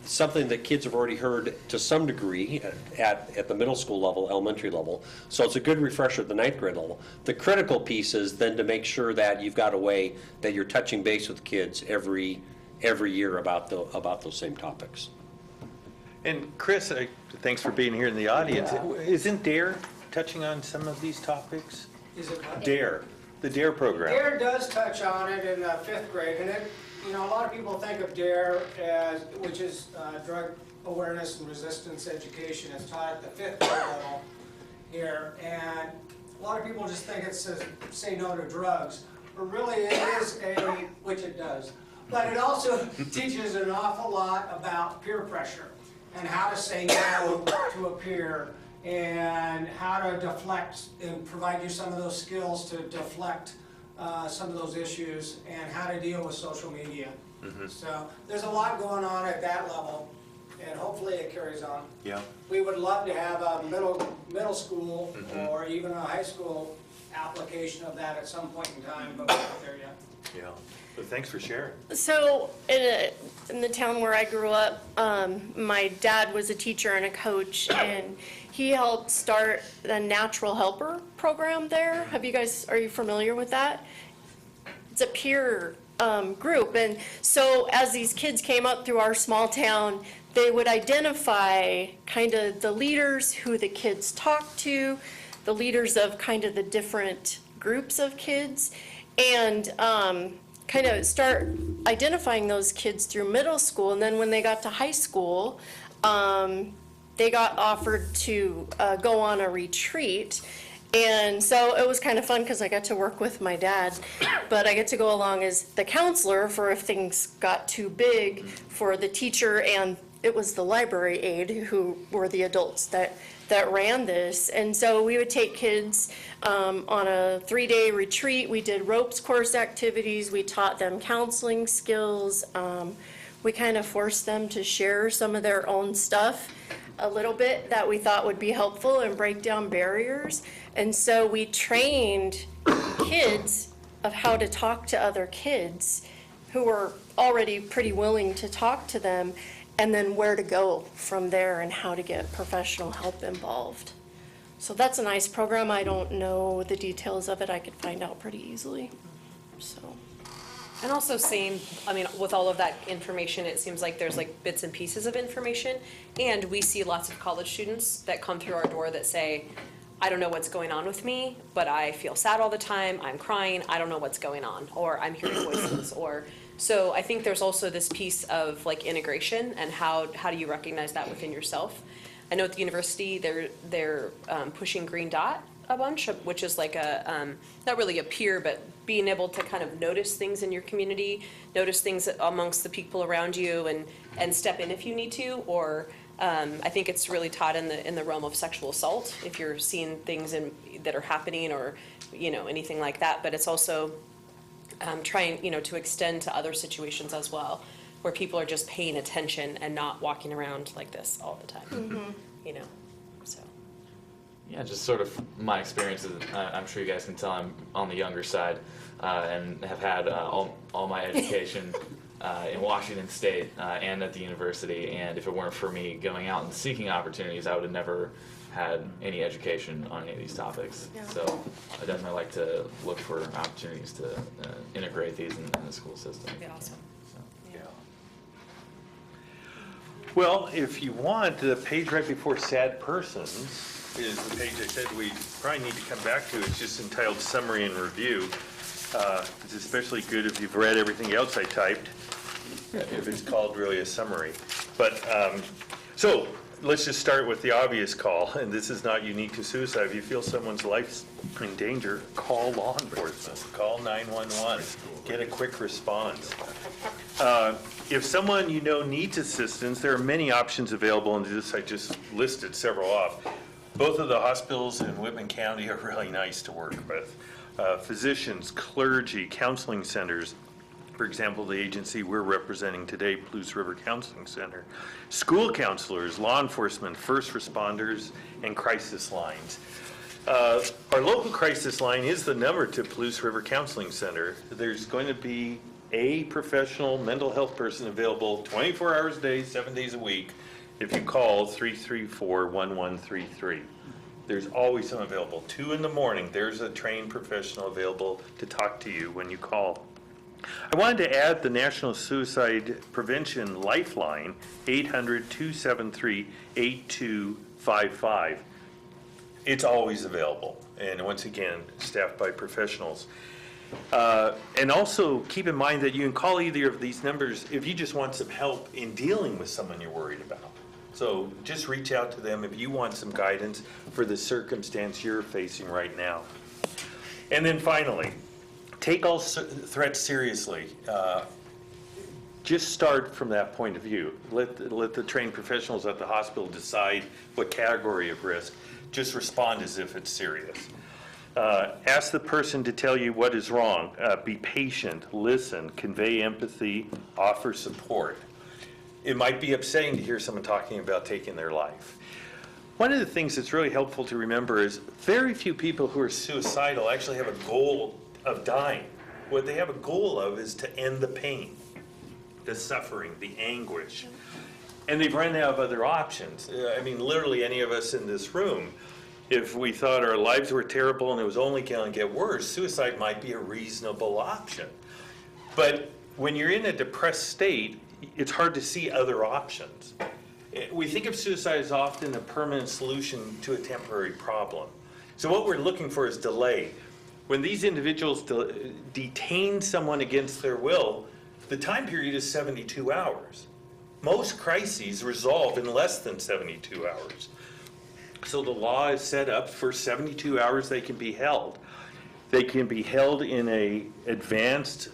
Something that kids have already heard to some degree at the middle school level, elementary level. So it's a good refresher at the 9th grade level. The critical piece is then to make sure that you've got a way that you're touching base with kids every year about those same topics. And Chris, thanks for being here in the audience. Isn't DARE touching on some of these topics? Is it what? DARE, the DARE program. DARE does touch on it in 5th grade, and a lot of people think of DARE as, which is drug awareness and resistance education. It's taught at the 5th grade level here, and a lot of people just think it says say no to drugs, but really it is which it does, but it also teaches an awful lot about peer pressure and how to say no to a peer and how to deflect and provide you some of those skills to deflect some of those issues and how to deal with social media. So there's a lot going on at that level, and hopefully it carries on. Yeah. We would love to have a middle school or even a high school application of that at some point in time, but we're not there yet. Yeah. But thanks for sharing. So in the town where I grew up, my dad was a teacher and a coach, and he helped start the Natural Helper program there. Are you familiar with that? It's a peer group, and so as these kids came up through our small town, they would identify kind of the leaders who the kids talked to, the leaders of kind of the different groups of kids, and kind of start identifying those kids through middle school. And then when they got to high school, they got offered to go on a retreat. And so it was kind of fun because I got to work with my dad, but I get to go along as the counselor for if things got too big for the teacher, and it was the library aide who were the adults that ran this. And so we would take kids on a 3-day retreat. We did ropes course activities. We taught them counseling skills. We kind of forced them to share some of their own stuff a little bit that we thought would be helpful and break down barriers. And so we trained kids of how to talk to other kids who are already pretty willing to talk to them, and then where to go from there and how to get professional help involved. So that's a nice program. I don't know the details of it. I could find out pretty easily, so. And also same, I mean, with all of that information, it seems like there's like bits and pieces of information. And we see lots of college students that come through our door that say, I don't know what's going on with me, but I feel sad all the time, I'm crying, I don't know what's going on, or I'm hearing voices, or, so I think there's also this piece of like integration and how do you recognize that within yourself? I know at the university, they're pushing Green Dot a bunch, which is like a, not really a peer, but being able to kind of notice things in your community, notice things amongst the people around you and step in if you need to, or I think it's really taught in the realm of sexual assault, if you're seeing things that are happening or, you know, anything like that, but it's also trying, you know, to extend to other situations as well, where people are just paying attention and not walking around like this all the time, you know, so. Yeah, just sort of my experiences. I'm sure you guys can tell I'm on the younger side and have had all my education in Washington State and at the university. And if it weren't for me going out and seeking opportunities, I would have never had any education on any of these topics. Yeah. So I definitely like to look for opportunities to integrate these in the school system. That'd be awesome. Yeah. Well, if you want, the page right before sad persons is the page I said we probably need to come back to. It's just entitled Summary and Review. It's especially good if you've read everything else I typed, if it's called really a summary. But, so, let's just start with the obvious call, and this is not unique to suicide. If you feel someone's life's in danger, call law enforcement. Call 911. Get a quick response. If someone you know needs assistance, there are many options available, and this I just listed several off. Both of the hospitals in Whitman County are really nice to work with. Physicians, clergy, counseling centers, for example, the agency we're representing today, Blues River Counseling Center, school counselors, law enforcement, first responders, and crisis lines. Our local crisis line is the number to Blues River Counseling Center. There's going to be a professional mental health person available 24 hours a day, 7 days a week, if you call 334-1133. There's always someone available. 2 in the morning, there's a trained professional available to talk to you when you call. I wanted to add the National Suicide Prevention Lifeline, 800-273-8255. It's always available, and once again, staffed by professionals. And also keep in mind that you can call either of these numbers if you just want some help in dealing with someone you're worried about. So just reach out to them if you want some guidance for the circumstance you're facing right now. And then finally, take all threats seriously. Just start from that point of view. Let the trained professionals at the hospital decide what category of risk. Just respond as if it's serious. Ask the person to tell you what is wrong. Be patient, listen, convey empathy, offer support. It might be upsetting to hear someone talking about taking their life. One of the things that's really helpful to remember is very few people who are suicidal actually have a goal of dying. What they have a goal of is to end the pain, the suffering, the anguish. And they've run out of other options. I mean, literally any of us in this room, if we thought our lives were terrible and it was only going to get worse, suicide might be a reasonable option. But when you're in a depressed state, it's hard to see other options. We think of suicide as often a permanent solution to a temporary problem. So what we're looking for is delay. When these individuals detain someone against their will, the time period is 72 hours. Most crises resolve in less than 72 hours. So the law is set up for 72 hours they can be held. They can be held in an advanced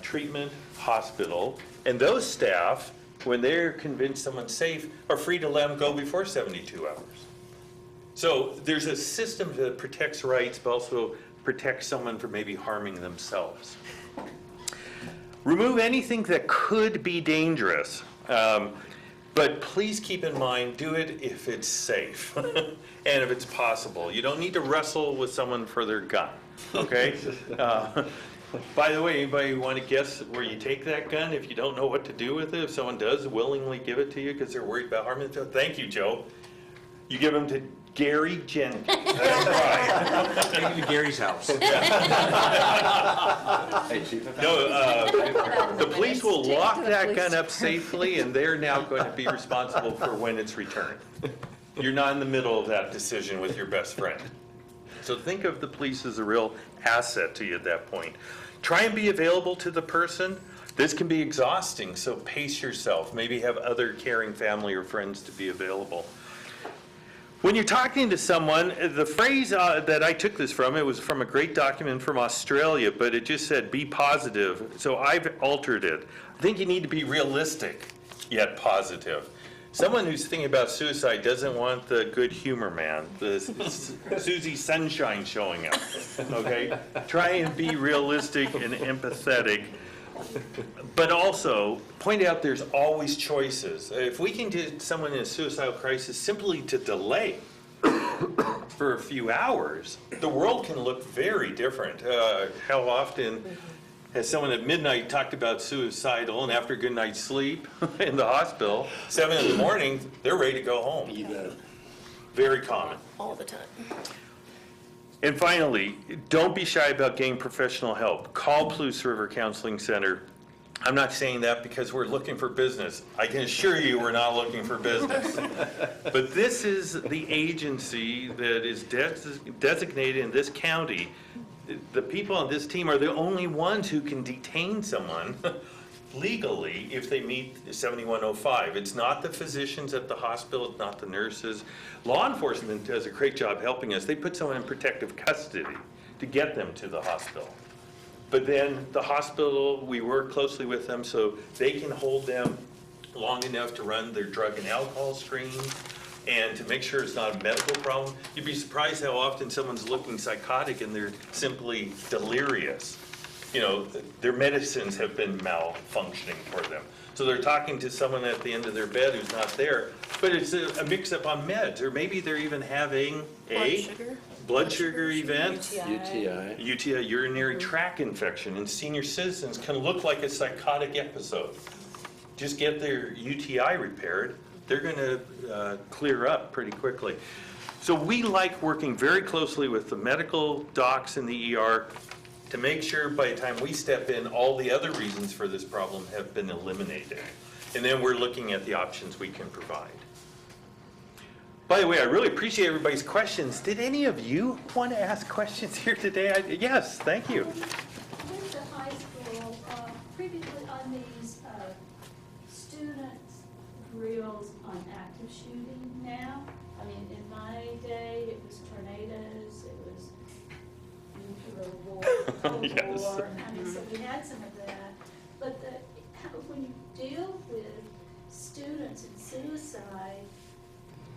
treatment hospital, and those staff, when they're convinced someone's safe, are free to let them go before 72 hours. So there's a system that protects rights, but also protects someone from maybe harming themselves. Remove anything that could be dangerous, but please keep in mind, do it if it's safe and if it's possible. You don't need to wrestle with someone for their gun, okay? By the way, anybody want to guess where you take that gun if you don't know what to do with it? If someone does willingly give it to you because they're worried about harming themselves? Thank you, Joe. You give them to Gary Jenkins. That's right. Take him to Gary's house. No, the police will lock that gun up safely, and they're now going to be responsible for when it's returned. You're not in the middle of that decision with your best friend. So think of the police as a real asset to you at that point. Try and be available to the person. This can be exhausting, so pace yourself. Maybe have other caring family or friends to be available. When you're talking to someone, the phrase that I took this from, it was from a great document from Australia, but it just said, be positive. So I've altered it. I think you need to be realistic, yet positive. Someone who's thinking about suicide doesn't want the good humor man, the Susie Sunshine showing up, okay? Try and be realistic and empathetic, but also point out there's always choices. If we can get someone in a suicidal crisis simply to delay for a few hours, the world can look very different. How often has someone at midnight talked about suicidal, and after a good night's sleep in the hospital, 7 in the morning, they're ready to go home? Very common. All the time. And finally, don't be shy about getting professional help. Call Palouse River Counseling Center. I'm not saying that because we're looking for business. I can assure you we're not looking for business. But this is the agency that is designated in this county. The people on this team are the only ones who can detain someone legally if they meet 7105. It's not the physicians at the hospital, it's not the nurses. Law enforcement does a great job helping us. They put someone in protective custody to get them to the hospital. But then the hospital, we work closely with them so they can hold them long enough to run their drug and alcohol screens and to make sure it's not a medical problem. You'd be surprised how often someone's looking psychotic and they're simply delirious. You know, their medicines have been malfunctioning for them. So they're talking to someone at the end of their bed who's not there, but it's a mix-up on meds, or maybe they're even having a blood sugar event, UTI, urinary tract infection, and senior citizens can look like a psychotic episode. Just get their UTI repaired, they're going to clear up pretty quickly. So we like working very closely with the medical docs in the ER to make sure by the time we step in, all the other reasons for this problem have been eliminated. And then we're looking at the options we can provide. By the way, I really appreciate everybody's questions. Did any of you want to ask questions here today? Yes, thank you. With the high school, previously on these students' drills on active shooting now, I mean, in my day, it was tornadoes, it was nuclear war, Cold Yes. War, I mean, so we had some of that. But when you deal with students and suicide,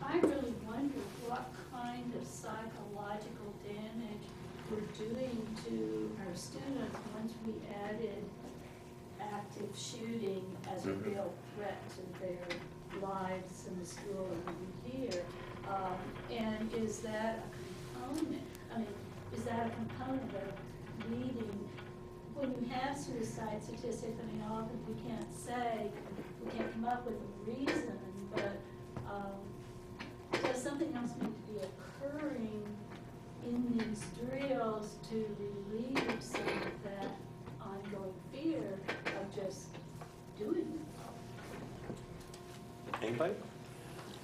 I really wonder what kind of psychological damage we're doing to our students once we added active shooting as a real threat to their lives in the school and here. And is that a component? I mean, is that a component of leading? When you have suicide statistics, I mean, often we can't come up with a reason, but does something else need to be occurring in these drills to relieve some of that ongoing fear of just doing it? Anybody?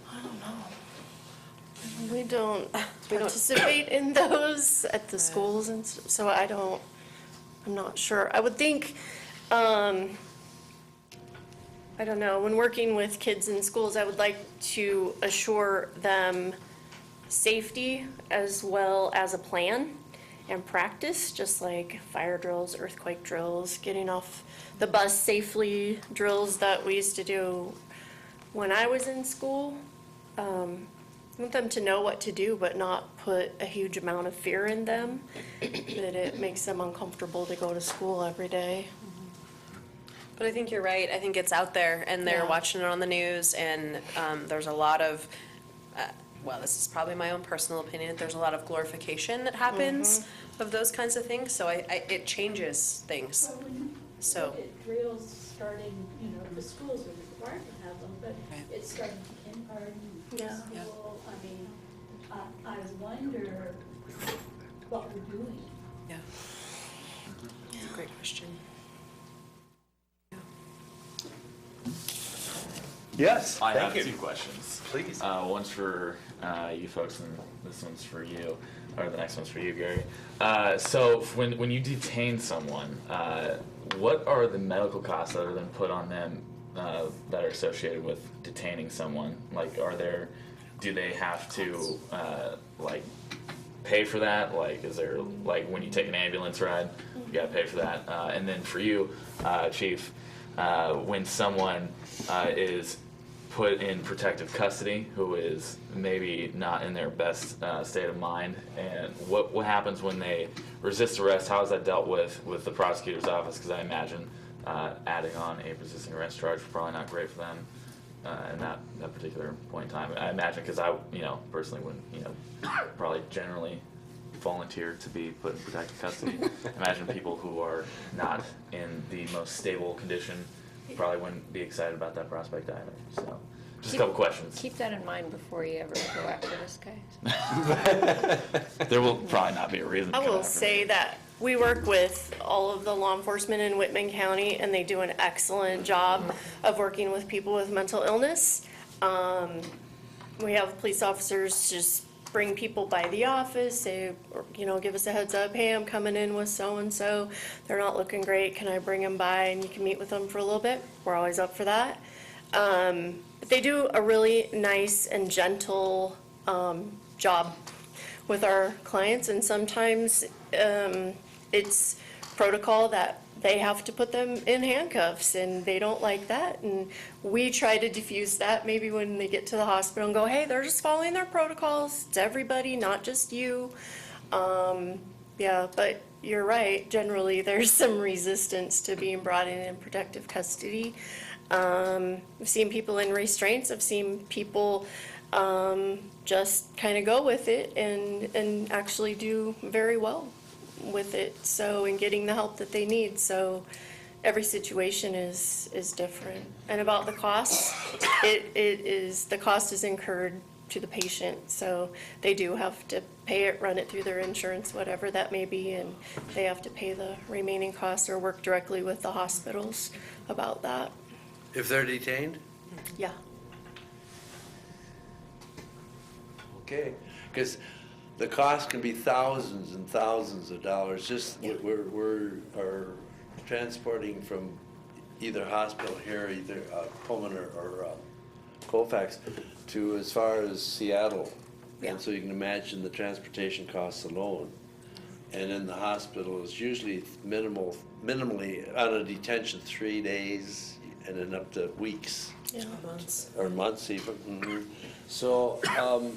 I don't know. We don't participate in those at the schools, and so I'm not sure. I would think, I don't know, when working with kids in schools, I would like to assure them safety as well as a plan and practice, just like fire drills, earthquake drills, getting off the bus safely drills that we used to do when I was in school. I want them to know what to do, but not put a huge amount of fear in them, that it makes them uncomfortable to go to school every day. But I think you're right. I think it's out there, and they're watching it on the news, and there's a lot of, well, this is probably my own personal opinion, there's a lot of glorification that happens of those kinds of things, so it changes things. Well, when you So- look at drills starting, the schools are required to have them, but it's starting kindergarten, Yeah. preschool. I mean, I wonder what we're doing. Yeah. That's a great question. Yes, I thank have you. 2 questions. Please. One's for you folks, and this one's for you, or the next one's for you, Gary. So when you detain someone, what are the medical costs that are then put on them that are associated with detaining someone? Like, do they have to like pay for that? Like, is there, like, when you take an ambulance ride, you gotta pay for that? And then for you, Chief, when someone is put in protective custody, who is maybe not in their best state of mind, and what happens when they resist arrest? How is that dealt with the prosecutor's office? Because I imagine adding on a resisting arrest charge is probably not great for them in that particular point in time. I imagine, because I personally wouldn't probably generally volunteer to be put in protective custody. Imagine people who are not in the most stable condition probably wouldn't be excited about that prospect either. So, just a couple questions. Keep that in mind before you ever go after this guy. There will probably not be a reason to I come will after say me. that we work with all of the law enforcement in Whitman County, and they do an excellent job of working with people with mental illness. We have police officers just bring people by the office, say, give us a heads up, hey, I'm coming in with so-and-so, they're not looking great, can I bring them by and you can meet with them for a little bit? We're always up for that. But they do a really nice and gentle job with our clients, and sometimes it's protocol that they have to put them in handcuffs, and they don't like that, and we try to diffuse that maybe when they get to the hospital and go, hey, they're just following their protocols, it's everybody, not just you. Yeah, but you're right, generally there's some resistance to being brought in protective custody. I've seen people in restraints, I've seen people just kind of go with it and actually do very well with it, so, and getting the help that they need. So every situation is different. And about the cost, the cost is incurred to the patient, so they do have to pay it, run it through their insurance, whatever that may be, and they have to pay the remaining costs or work directly with the hospitals about that. If they're detained? Yeah. Okay, because the cost can be thousands and thousands of dollars, just we're transporting from either hospital here, either Pullman or Colfax, to as far as Seattle. And so you can imagine the transportation costs alone. And in the hospital, it's usually minimally out of detention 3 days, and then up to weeks. Yeah. Or months even. So, I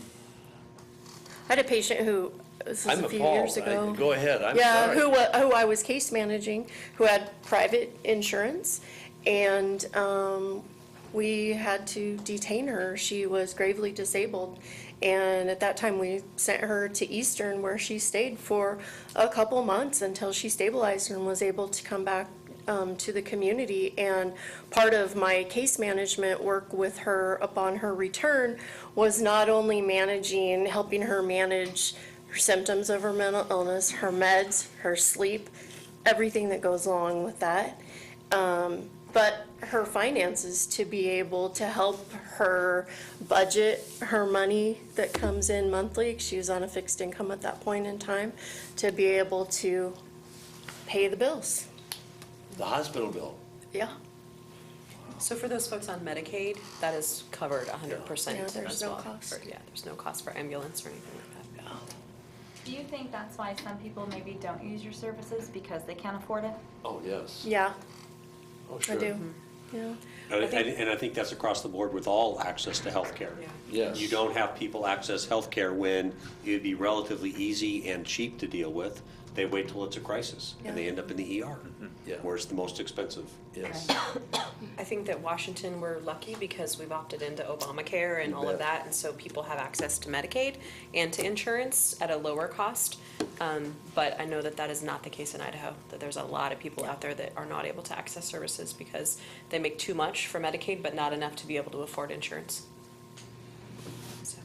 had a patient who, this was I'm a few appalled. years ago. Go ahead, I'm Yeah, sorry. who I was case managing, who had private insurance, and we had to detain her. She was gravely disabled, and at that time we sent her to Eastern, where she stayed for a couple months until she stabilized and was able to come back to the community. And part of my case management work with her upon her return was not only helping her manage her symptoms of her mental illness, her meds, her sleep, everything that goes along with that, but her finances, to be able to help her budget her money that comes in monthly. She was on a fixed income at that point in time, to be able to pay the bills. The hospital bill. Yeah. So for those folks on Medicaid, that is covered 100% Yeah, there's as no well. cost. Yeah, there's no cost for ambulance or anything like that. Do you think that's why some people maybe don't use your services, because they can't afford it? Oh, yes. Yeah, Oh, I sure. do. Yeah. And I think that's across the board with all access to healthcare. Yeah. Yes. You don't have people access healthcare when it'd be relatively easy and cheap to deal with. they wait till it's a crisis, and they end up in the ER, Yeah. where it's the most expensive. Yes. I think that Washington, we're lucky because we've opted into Obamacare and all of that, and so people have access to Medicaid and to insurance at a lower cost. But I know that that is not the case in Idaho, that there's a lot of people out there that are not able to access services because they make too much for Medicaid, but not enough to be able to afford insurance. So.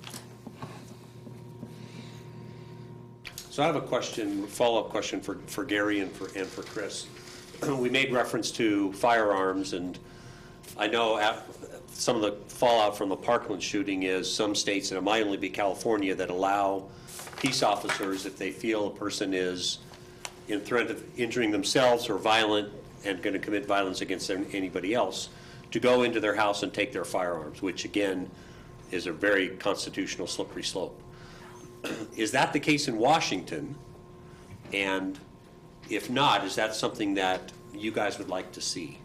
So I have a question, follow-up question for Gary and for Chris. We made reference to firearms, and I know some of the fallout from the Parkland shooting is some states, and it might only be California, that allow peace officers, if they feel a person is in threat of injuring themselves or violent and going to commit violence against anybody else, to go into their house and take their firearms, which again is a very constitutional slippery slope. Is that the case in Washington? And if not, is that something that you guys would like to see?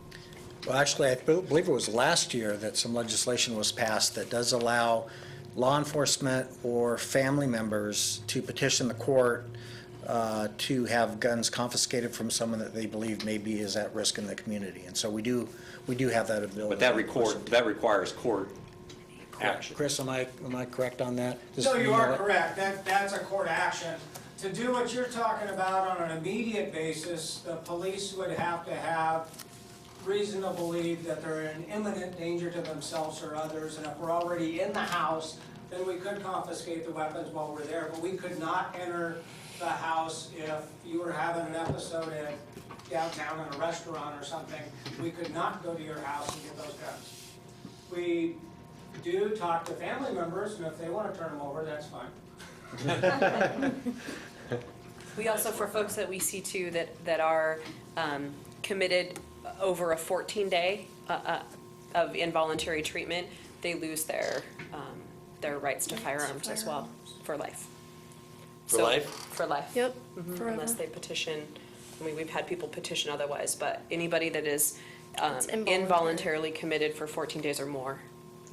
Well, actually, I believe it was last year that some legislation was passed that does allow law enforcement or family members to petition the court to have guns confiscated from someone that they believe maybe is at risk in the community. And so we do have that ability. But that requires court action. Chris, am I correct on that? No, you are correct. That's a court action. To do what you're talking about on an immediate basis, the police would have to have reason to believe that they're in imminent danger to themselves or others, and if we're already in the house, then we could confiscate the weapons while we're there, but we could not enter the house if you were having an episode in downtown in a restaurant or something. We could not go to your house and get those guns. We do talk to family members, and if they want to turn them over, that's fine. We also, for folks that we see too that are committed over a 14-day of involuntary treatment, they lose their rights to firearms as well for life. For life? For life. Yep. Mhm. Unless they petition. I mean, we've had people petition otherwise, but anybody that is involuntarily committed for 14 days or more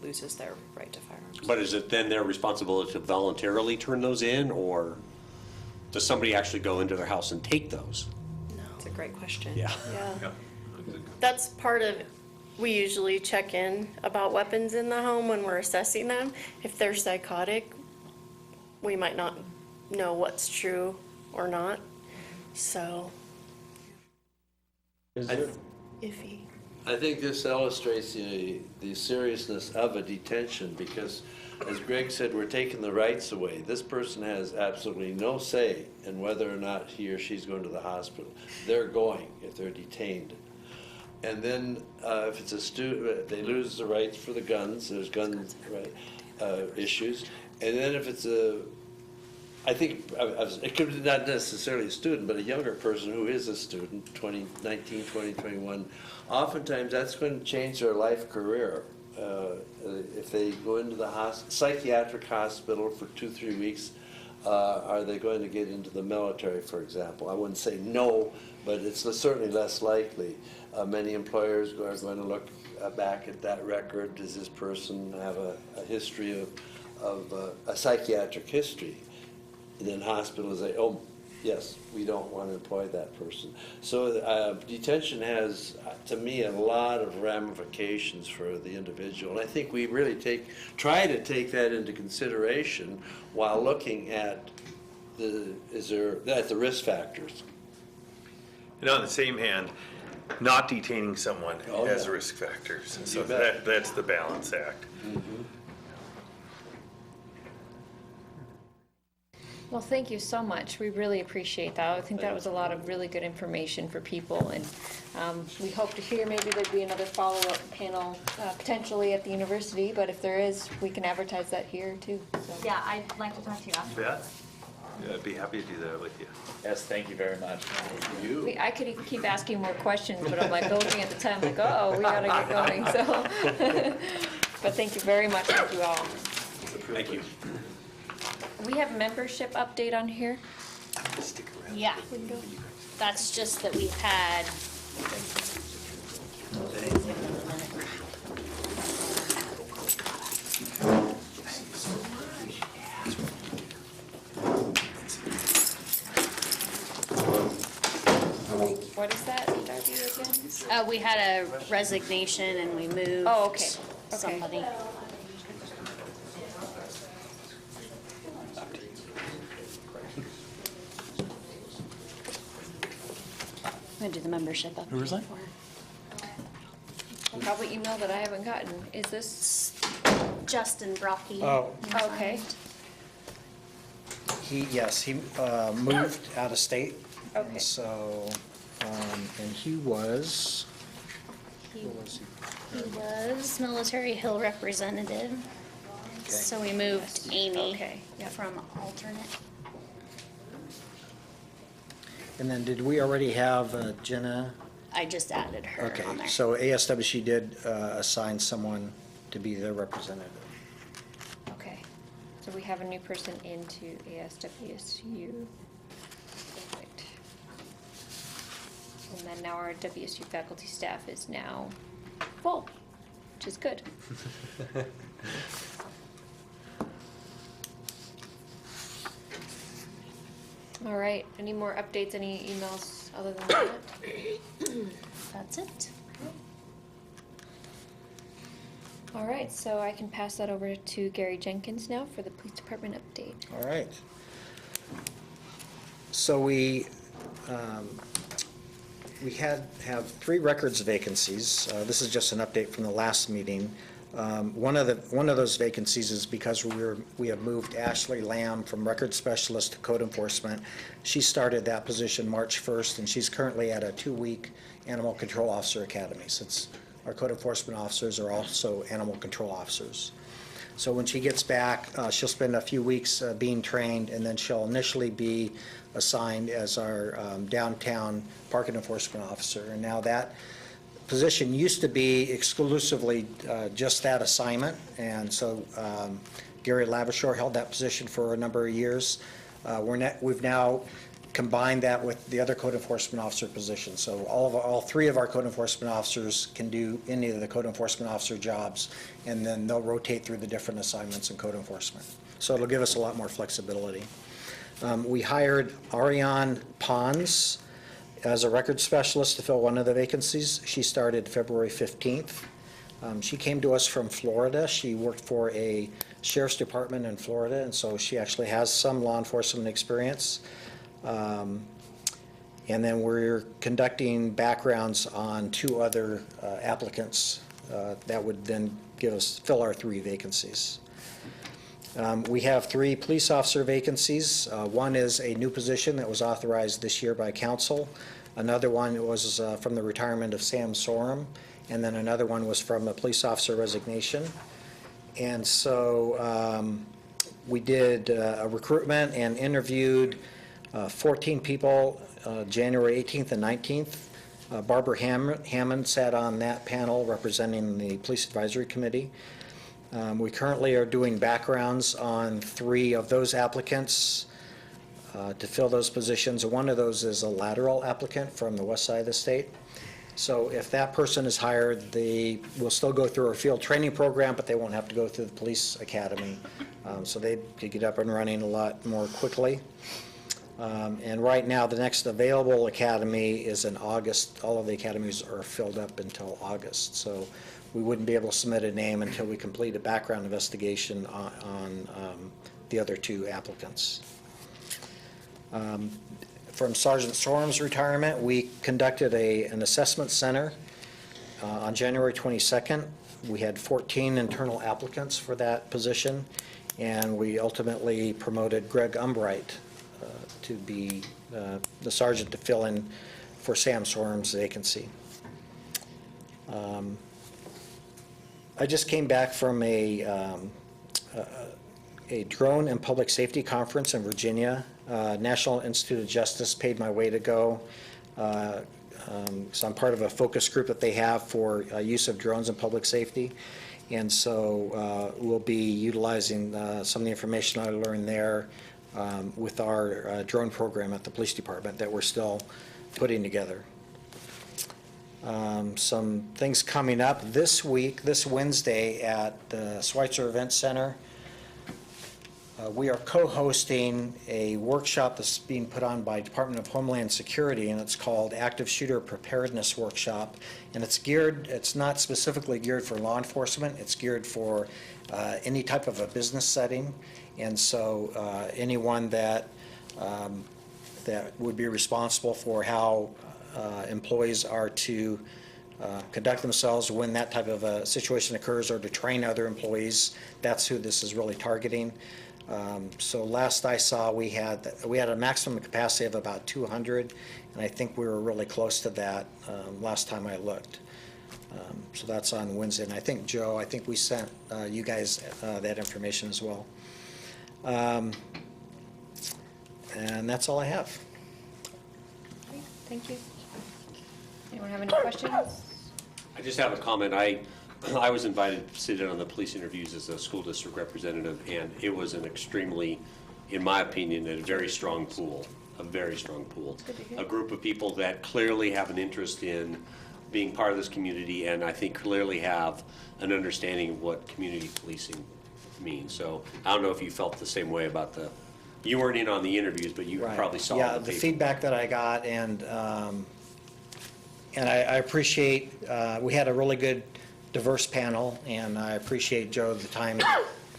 loses their right to firearms. But is it then their responsibility to voluntarily turn those in, or does somebody actually go into their house and take those? That's a great question. Yeah. Yeah. That's part of, we usually check in about weapons in the home when we're assessing them. If they're psychotic, we might not know what's true or not, so. Iffy. I think this illustrates the seriousness of a detention because, as Greg said, we're taking the rights away. This person has absolutely no say in whether or not he or she's going to the hospital. They're going if they're detained. And then if it's a student, they lose the rights for the guns. There's gun issues. And then if it's I think it could be not necessarily a student, but a younger person who is a student, 2019, 2021, oftentimes that's going to change their life career. If they go into the psychiatric hospital for 2-3 weeks, are they going to get into the military, for example? I wouldn't say no, but it's certainly less likely. Many employers are going to look back at that record. Does this person have a history of a psychiatric history? And then hospitals say, oh, yes, we don't want to employ that person. So detention has, to me, a lot of ramifications for the individual. And I think we really try to take that into consideration while looking at the risk factors. And on the same hand, not detaining someone has risk factors. So that's the balance act. Mm-hmm. Well, thank you so much. We really appreciate that. I think that was a lot of really good information for people, and we hope to hear maybe there'd be another follow-up panel potentially at the university, but if there is, we can advertise that here too. So. Yeah, I'd like to talk to you after. Yeah, I'd be happy to do that with you. Yes, thank you very much. I could keep asking more questions, but I'm like looking at the time, like, oh, we gotta get going. So, but thank you very much, thank you all. Thank you. We have membership update on here. Yeah, that's just that we've had. What is that, Darby, again? We had a resignation and we moved. Oh, okay. Okay. Somebody. I'm gonna do the membership up. Who was that? Probably email that I haven't gotten. Is this, Justin Brocky. Oh. okay, He moved out of state. Okay. And so, and he was, He what was he? he was Military Hill representative. So we moved Amy Okay, yeah. from alternate. And then did we already have Jenna? I just added her Okay, on there. so ASWC did assign someone to be their representative. Okay. So we have a new person into ASWSU. Perfect. And then now our WSU faculty staff is now full, which is good. All right, any more updates, any emails other than that? That's it. All right, so I can pass that over to Gary Jenkins now for the police department update. All right. So we have 3 records vacancies. This is just an update from the last meeting. One of those vacancies is because we have moved Ashley Lamb from record specialist to code enforcement. She started that position March 1st, and she's currently at a 2-week animal control officer academy, since our code enforcement officers are also animal control officers. So when she gets back, she'll spend a few weeks being trained, and then she'll initially be assigned as our downtown parking enforcement officer. And now that position used to be exclusively just that assignment, and so Gary Lavashore held that position for a number of years. We've now combined that with the other code enforcement officer position. So all 3 of our code enforcement officers can do any of the code enforcement officer jobs, and then they'll rotate through the different assignments in code enforcement. So it'll give us a lot more flexibility. We hired Ariane Pons as a record specialist to fill one of the vacancies. She started February 15th. She came to us from Florida. She worked for a sheriff's department in Florida, and so she actually has some law enforcement experience. And then we're conducting backgrounds on 2 other applicants that would then fill our 3 vacancies. We have 3 police officer vacancies. One is a new position that was authorized this year by council. Another one was from the retirement of Sam Sorum, and then another one was from a police officer resignation. And so we did a recruitment and interviewed 14 people, January 18th and 19th. Barbara Hammond sat on that panel representing the Police Advisory Committee. We currently are doing backgrounds on 3 of those applicants to fill those positions. One of those is a lateral applicant from the west side of the state. So if that person is hired, they will still go through our field training program, but they won't have to go through the police academy. So they could get up and running a lot more quickly. And right now, the next available academy is in August. All of the academies are filled up until August. So we wouldn't be able to submit a name until we complete a background investigation on the other 2 applicants. From Sergeant Sorum's retirement, we conducted an assessment center on January 22nd. We had 14 internal applicants for that position, and we ultimately promoted Greg Umbright to be the sergeant to fill in for Sam Sorum's vacancy. I just came back from a drone and public safety conference in Virginia. National Institute of Justice paid my way to go. So I'm part of a focus group that they have for use of drones in public safety. And so we'll be utilizing some of the information I learned there with our drone program at the police department that we're still putting together. Some things coming up this week, this Wednesday at the Schweitzer Event Center. we are co-hosting a workshop that's being put on by Department of Homeland Security, and it's called Active Shooter Preparedness Workshop. And it's not specifically geared for law enforcement, it's geared for any type of a business setting. And so anyone that would be responsible for how employees are to conduct themselves when that type of a situation occurs, or to train other employees, that's who this is really targeting. So last I saw, we had a maximum capacity of about 200, and I think we were really close to that last time I looked. So that's on Wednesday, and I think, Joe, we sent you guys that information as well. And that's all I have. Great, thank you. Anyone have any questions? I just have a comment. I was invited to sit in on the police interviews as a school district representative, and it was an extremely, in my opinion, a very strong pool, a very strong pool. A group of people that clearly have an interest in being part of this community, and I think clearly have an understanding of what community policing means. So I don't know if you felt the same way about you weren't in on the interviews, but you probably saw the feedback that I got, and I appreciate, we had a really good diverse panel, and I appreciate, Joe, the time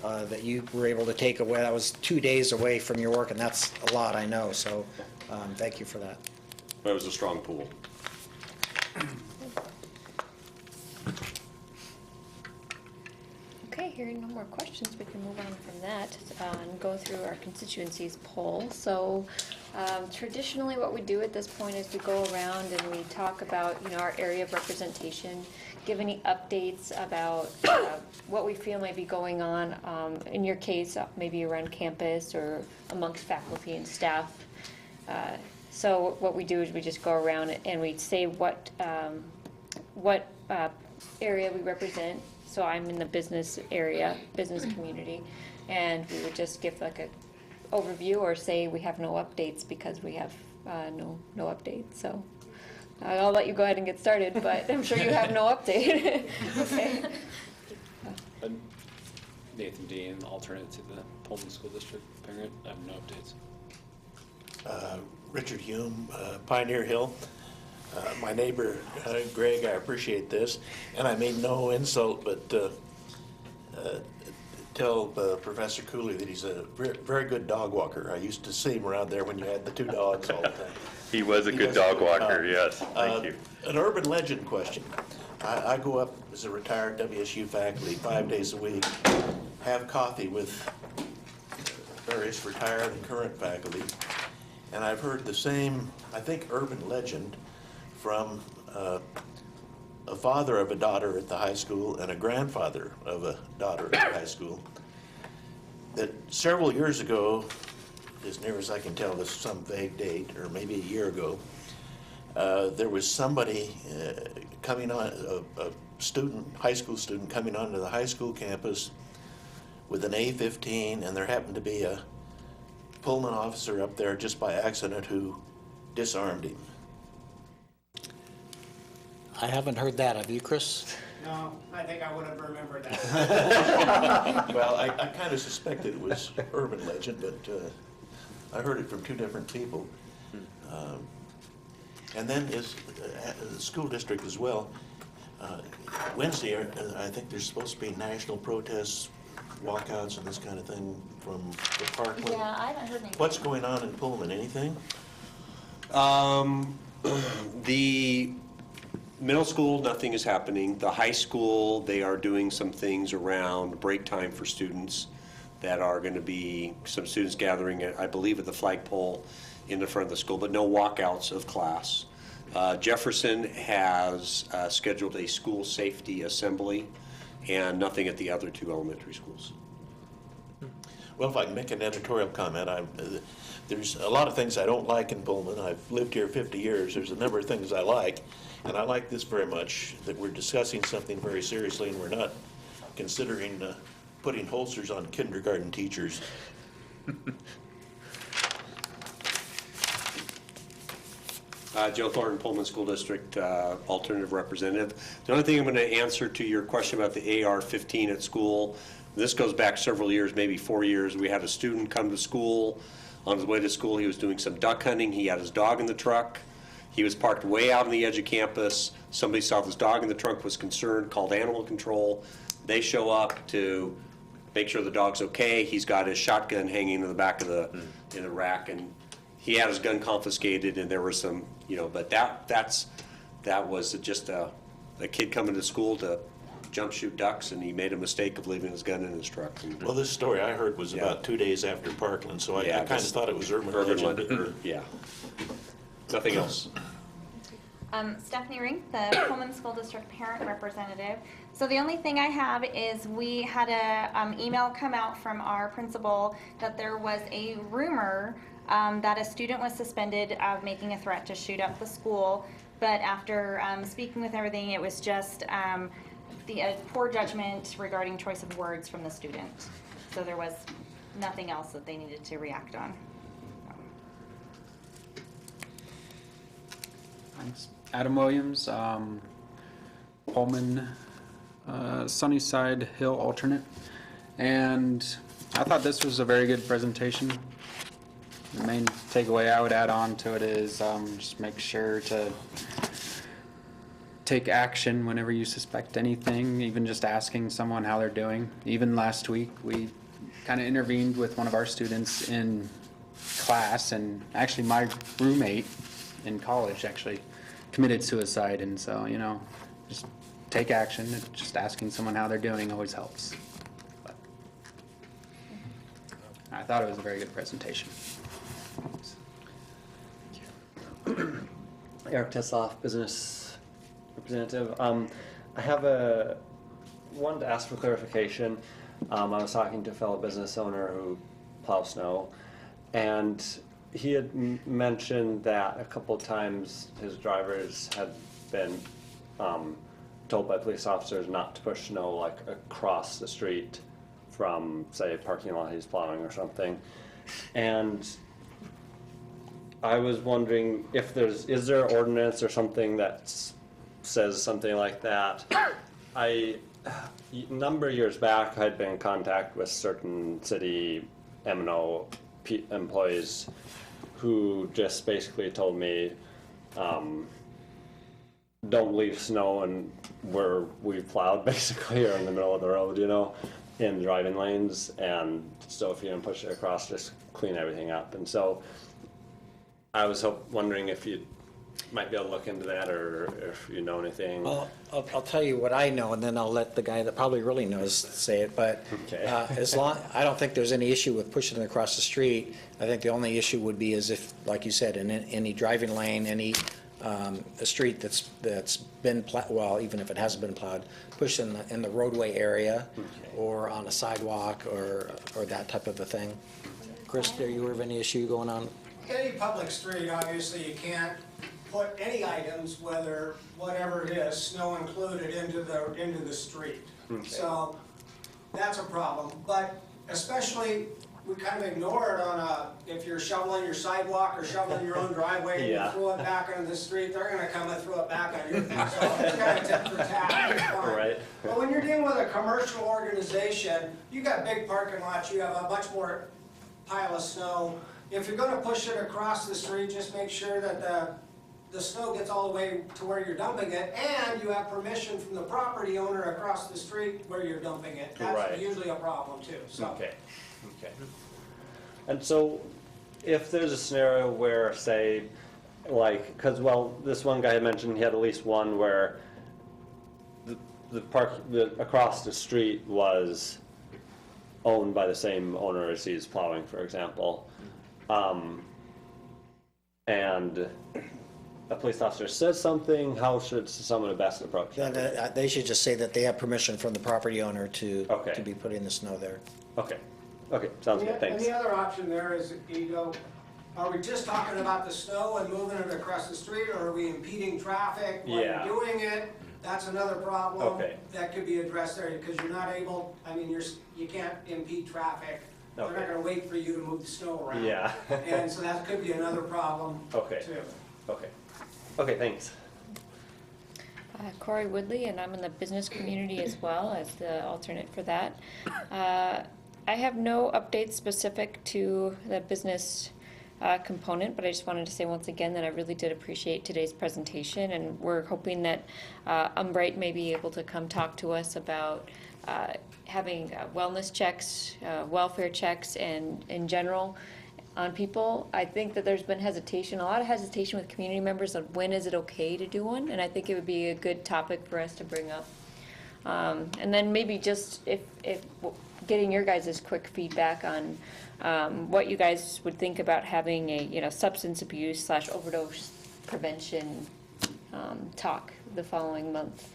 that you were able to take away. That was 2 days away from your work, and that's a lot, I know, so thank you for that. It was a strong pool. Okay, hearing no more questions, we can move on from that and go through our constituencies poll. So traditionally what we do at this point is we go around and we talk about, our area of representation, give any updates about what we feel might be going on, in your case, maybe around campus or amongst faculty and staff. So what we do is we just go around and we say what area we represent. So I'm in the business area, business community, and we would just give like a overview or say we have no updates because we have no updates. So I'll let you go ahead and get started, but I'm sure you have no update. Okay. I'm Nathan Dean, alternate to the Pullman School District parent. I have no updates. Richard Hume, Pioneer Hill. My neighbor, Greg, I appreciate this, and I mean no insult, but tell Professor Cooley that he's a very good dog walker. I used to see him around there when you had the two dogs all the time. He was a good dog walker, yes, thank you. An urban legend question. I go up as a retired WSU faculty 5 days a week, have coffee with various retired and current faculty, and I've heard the same, I think, urban legend from a father of a daughter at the high school and a grandfather of a daughter at the high school, that several years ago, as near as I can tell, this is some vague date, or maybe a year ago, there was somebody coming on, a student, high school student coming onto the high school campus with an A-15, and there happened to be a Pullman officer up there just by accident who disarmed him. I haven't heard that. Have you, Chris? No, I think I would have remembered that. Well, I kind of suspected it was urban legend, but I heard it from two different people. And then is the school district as well. Wednesday, I think there's supposed to be national protests, walkouts, and this kind of thing from the Parkland. Yeah, I haven't heard anything. What's going on in Pullman? Anything? The middle school, nothing is happening. The high school, they are doing some things around break time for students that are going to be some students gathering, I believe, at the flagpole in the front of the school, but no walkouts of class. Jefferson has scheduled a school safety assembly, and nothing at the other two elementary schools. Well, if I can make an editorial comment, there's a lot of things I don't like in Pullman. I've lived here 50 years. There's a number of things I like, and I like this very much, that we're discussing something very seriously and we're not considering putting holsters on kindergarten teachers. Joe Thornton, Pullman School District alternative representative. The only thing I'm going to answer to your question about the AR-15 at school, This goes back several years, maybe 4 years. We had a student come to school. On his way to school, he was doing some duck hunting. He had his dog in the truck. He was parked way out on the edge of campus. Somebody saw his dog in the trunk, was concerned, called animal control. They show up to make sure the dog's okay. He's got his shotgun hanging in the back of in the rack, and he had his gun confiscated, and there was some, but that was just a kid coming to school to jump shoot ducks, and he made a mistake of leaving his gun in his truck. Well, this story I heard was about 2 days after Parkland, so I kind of thought it was urban legend. Yeah. Nothing else. Stephanie Rink, the Pullman School District Parent Representative. So the only thing I have is we had a email come out from our principal that there was a rumor that a student was suspended of making a threat to shoot up the school. But after speaking with everything, it was just the poor judgment regarding choice of words from the student. So there was nothing else that they needed to react on. Thanks. Adam Williams, Pullman, Sunnyside Hill alternate. And I thought this was a very good presentation. The main takeaway I would add on to it is just make sure to take action whenever you suspect anything, even just asking someone how they're doing. Even last week, we kind of intervened with one of our students in class, and actually my roommate in college actually committed suicide, and so, just take action. Just asking someone how they're doing always helps. But I thought it was a very good presentation. Eric Tessoff, business representative. I have wanted to ask for clarification. I was talking to a fellow business owner who plows snow, and he had mentioned that a couple of times his drivers had been told by police officers not to push snow like across the street from, say, a parking lot he's plowing or something. And I was wondering if is there an ordinance or something that says something like that? A number of years back, I'd been in contact with certain city M&O employees who just basically told me, don't leave snow and where we've plowed basically, or in the middle of the road, in driving lanes. And so if you don't push it across, just clean everything up. And so I was wondering if you might be able to look into that, or if you know anything. Well, I'll tell you what I know, and then I'll let the guy that probably really knows say it. But Okay. I don't think there's any issue with pushing it across the street. I think the only issue would be is if, like you said, in any driving lane, any a street that's been well, even if it hasn't been plowed, pushed in the roadway area, or on a sidewalk, or that type of a thing. Chris, do you have any issue going on? Any public street, obviously, you can't put any items, whatever it is, snow included, into the street. Okay. So that's a problem. But especially, we kind of ignore it if you're shoveling your sidewalk or shoveling your own driveway and Yeah. you throw it back into the street, they're gonna come and throw it back on your thing. So it's kind of tit for tat, it's fine. Right. But when you're dealing with a commercial organization, you got big parking lots, you have a much more pile of snow. If you're gonna push it across the street, just make sure that the snow gets all the way to where you're dumping it, and you have permission from the property owner across the street where you're dumping it. That's Right. usually a problem too, so. Okay. And so, if there's a scenario where, say, this one guy had mentioned he had at least one where across the street was owned by the same owner as he's plowing, for example, and a police officer says something, how should someone best approach that? They should just say that they have permission from the property owner to be putting the snow there. Okay, sounds good, thanks. And the other option there is, are we just talking about the snow and moving it across the street, or are we impeding traffic while you're Yeah. doing it? That's another problem Okay. that could be addressed there, because you're not able, you can't impede traffic. They're not Okay. gonna wait for you to move the snow around. Yeah. And so that could be another problem Okay. too. Okay, thanks. Corey Woodley, and I'm in the business community as well as the alternate for that. I have no updates specific to the business component, but I just wanted to say once again that I really did appreciate today's presentation, and we're hoping that Umbright may be able to come talk to us about having wellness checks, welfare checks, and in general on people. I think that there's been hesitation, a lot of hesitation with community members on when is it okay to do one, and I think it would be a good topic for us to bring up. And then maybe just if getting your guys' quick feedback on what you guys would think about having a substance abuse / overdose prevention talk the following month,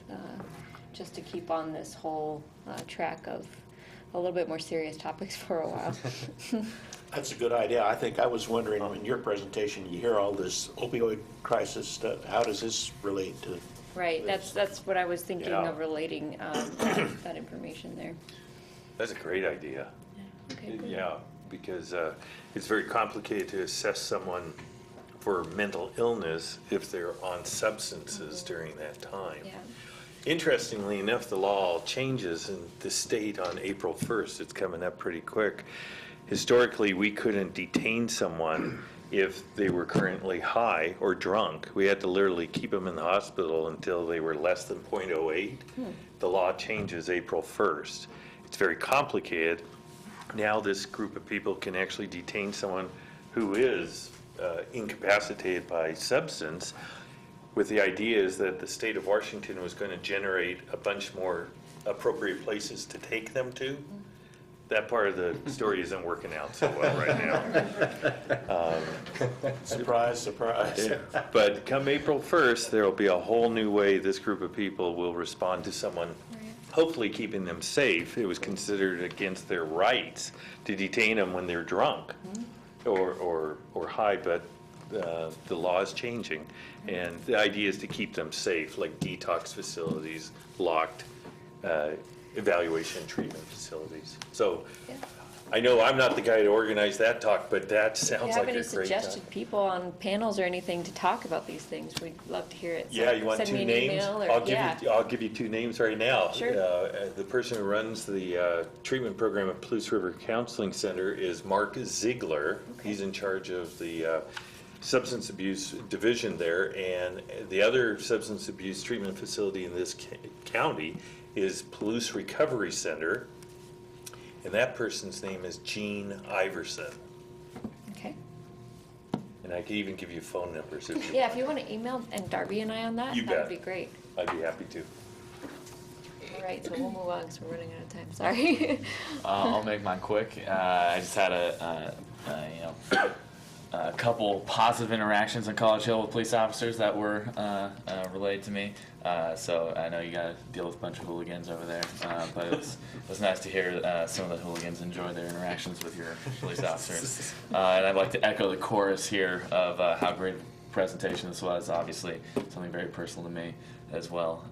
just to keep on this whole track of a little bit more serious topics for a while. That's a good idea. I think I was wondering, in your presentation, you hear all this opioid crisis stuff. How does this relate to? Right, this? that's what I was thinking Yeah. of relating that information there. That's a great idea. Okay, good. Yeah, because it's very complicated to assess someone for mental illness if they're on substances during that time. Yeah. Interestingly enough, the law changes in the state on April 1st. It's coming up pretty quick. Historically, we couldn't detain someone if they were currently high or drunk. We had to literally keep them in the hospital until they were less than 0.08. The law changes April 1st. It's very complicated. Now this group of people can actually detain someone who is incapacitated by substance, with the idea is that the state of Washington was going to generate a bunch more appropriate places to take them to. That part of the story isn't working out so well right now. Surprise, surprise. But come April 1st, there will be a whole new way this group of people will respond to someone, hopefully keeping them safe. It was considered against their rights to detain them when they're drunk or high, but the law is changing. And the idea is to keep them safe, like detox facilities, locked evaluation and treatment facilities. So I know I'm not the guy to organize that talk, but that sounds like a great If you have any suggested people on panels or anything to talk about these things, we'd love to hear it. So Yeah, you want send two me an names? email or- I'll give you two names right now. Sure. The person who runs the treatment program at Palouse River Counseling Center is Mark Ziegler. He's in charge of the substance abuse division there, and the other substance abuse treatment facility in this county is Palouse Recovery Center, and that person's name is Gene Iverson. Okay. And I could even give you phone numbers if you Yeah, if you want to email and Darby and I on that, You that would bet. be great. I'd be happy to. All right, so we'll move on because we're running out of time. Sorry. I'll make mine quick. I just had a couple positive interactions on College Hill with police officers that were relayed to me. So I know you got to deal with a bunch of hooligans over there, but it was nice to hear some of the hooligans enjoy their interactions with your police officers. And I'd like to echo the chorus here of how great a presentation this was. Obviously, something very personal to me as well.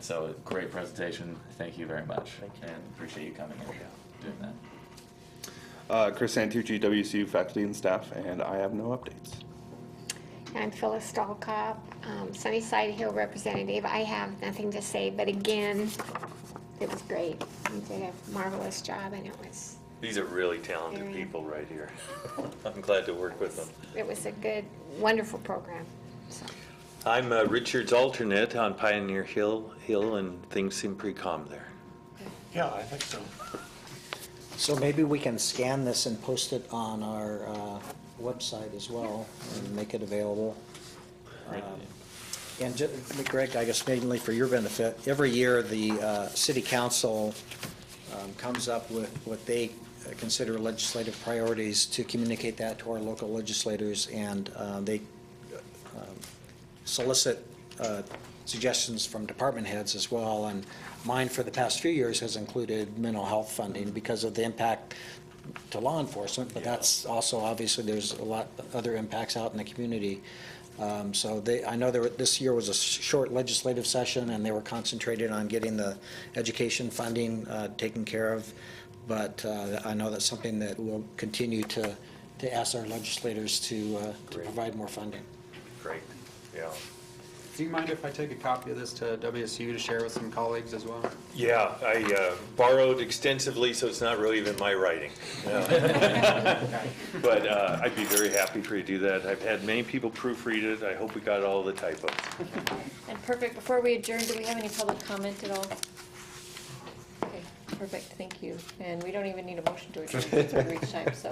So great presentation. Thank you very much, and appreciate you coming and doing that. Chris Santucci, WSU faculty and staff, and I have no updates. I'm Phyllis Dahlkopf, Sunnyside Hill representative. I have nothing to say, but again, it was great. You did a marvelous job, and it was These are really talented people right here. I'm glad to work with them. a good, wonderful program. So. I'm Richard's alternate on Pioneer Hill, and things seem pretty calm there. Yeah, I think so. So maybe we can scan this and post it on our website as well and make it available. And Greg, I guess mainly for your benefit, every year the city council comes up with what they consider legislative priorities to communicate that to our local legislators, and they solicit suggestions from department heads as well. And mine for the past few years has included mental health funding because of the impact to law enforcement, but that's also, obviously, there's a lot of other impacts out in the community. So I know this year was a short legislative session, and they were concentrated on getting the education funding taken care of, but I know that's something that we'll continue to ask our legislators to provide more funding. Great, yeah. Do you mind if I take a copy of this to WSU to share with some colleagues as well? Yeah, I borrowed extensively, so it's not really even my writing. But I'd be very happy for you to do that. I've had many people proofread it. I hope we got all the typos. And perfect, before we adjourn, do we have any public comment at all? Okay, perfect, thank you. And we don't even need a motion to adjourn, since we reached time, so.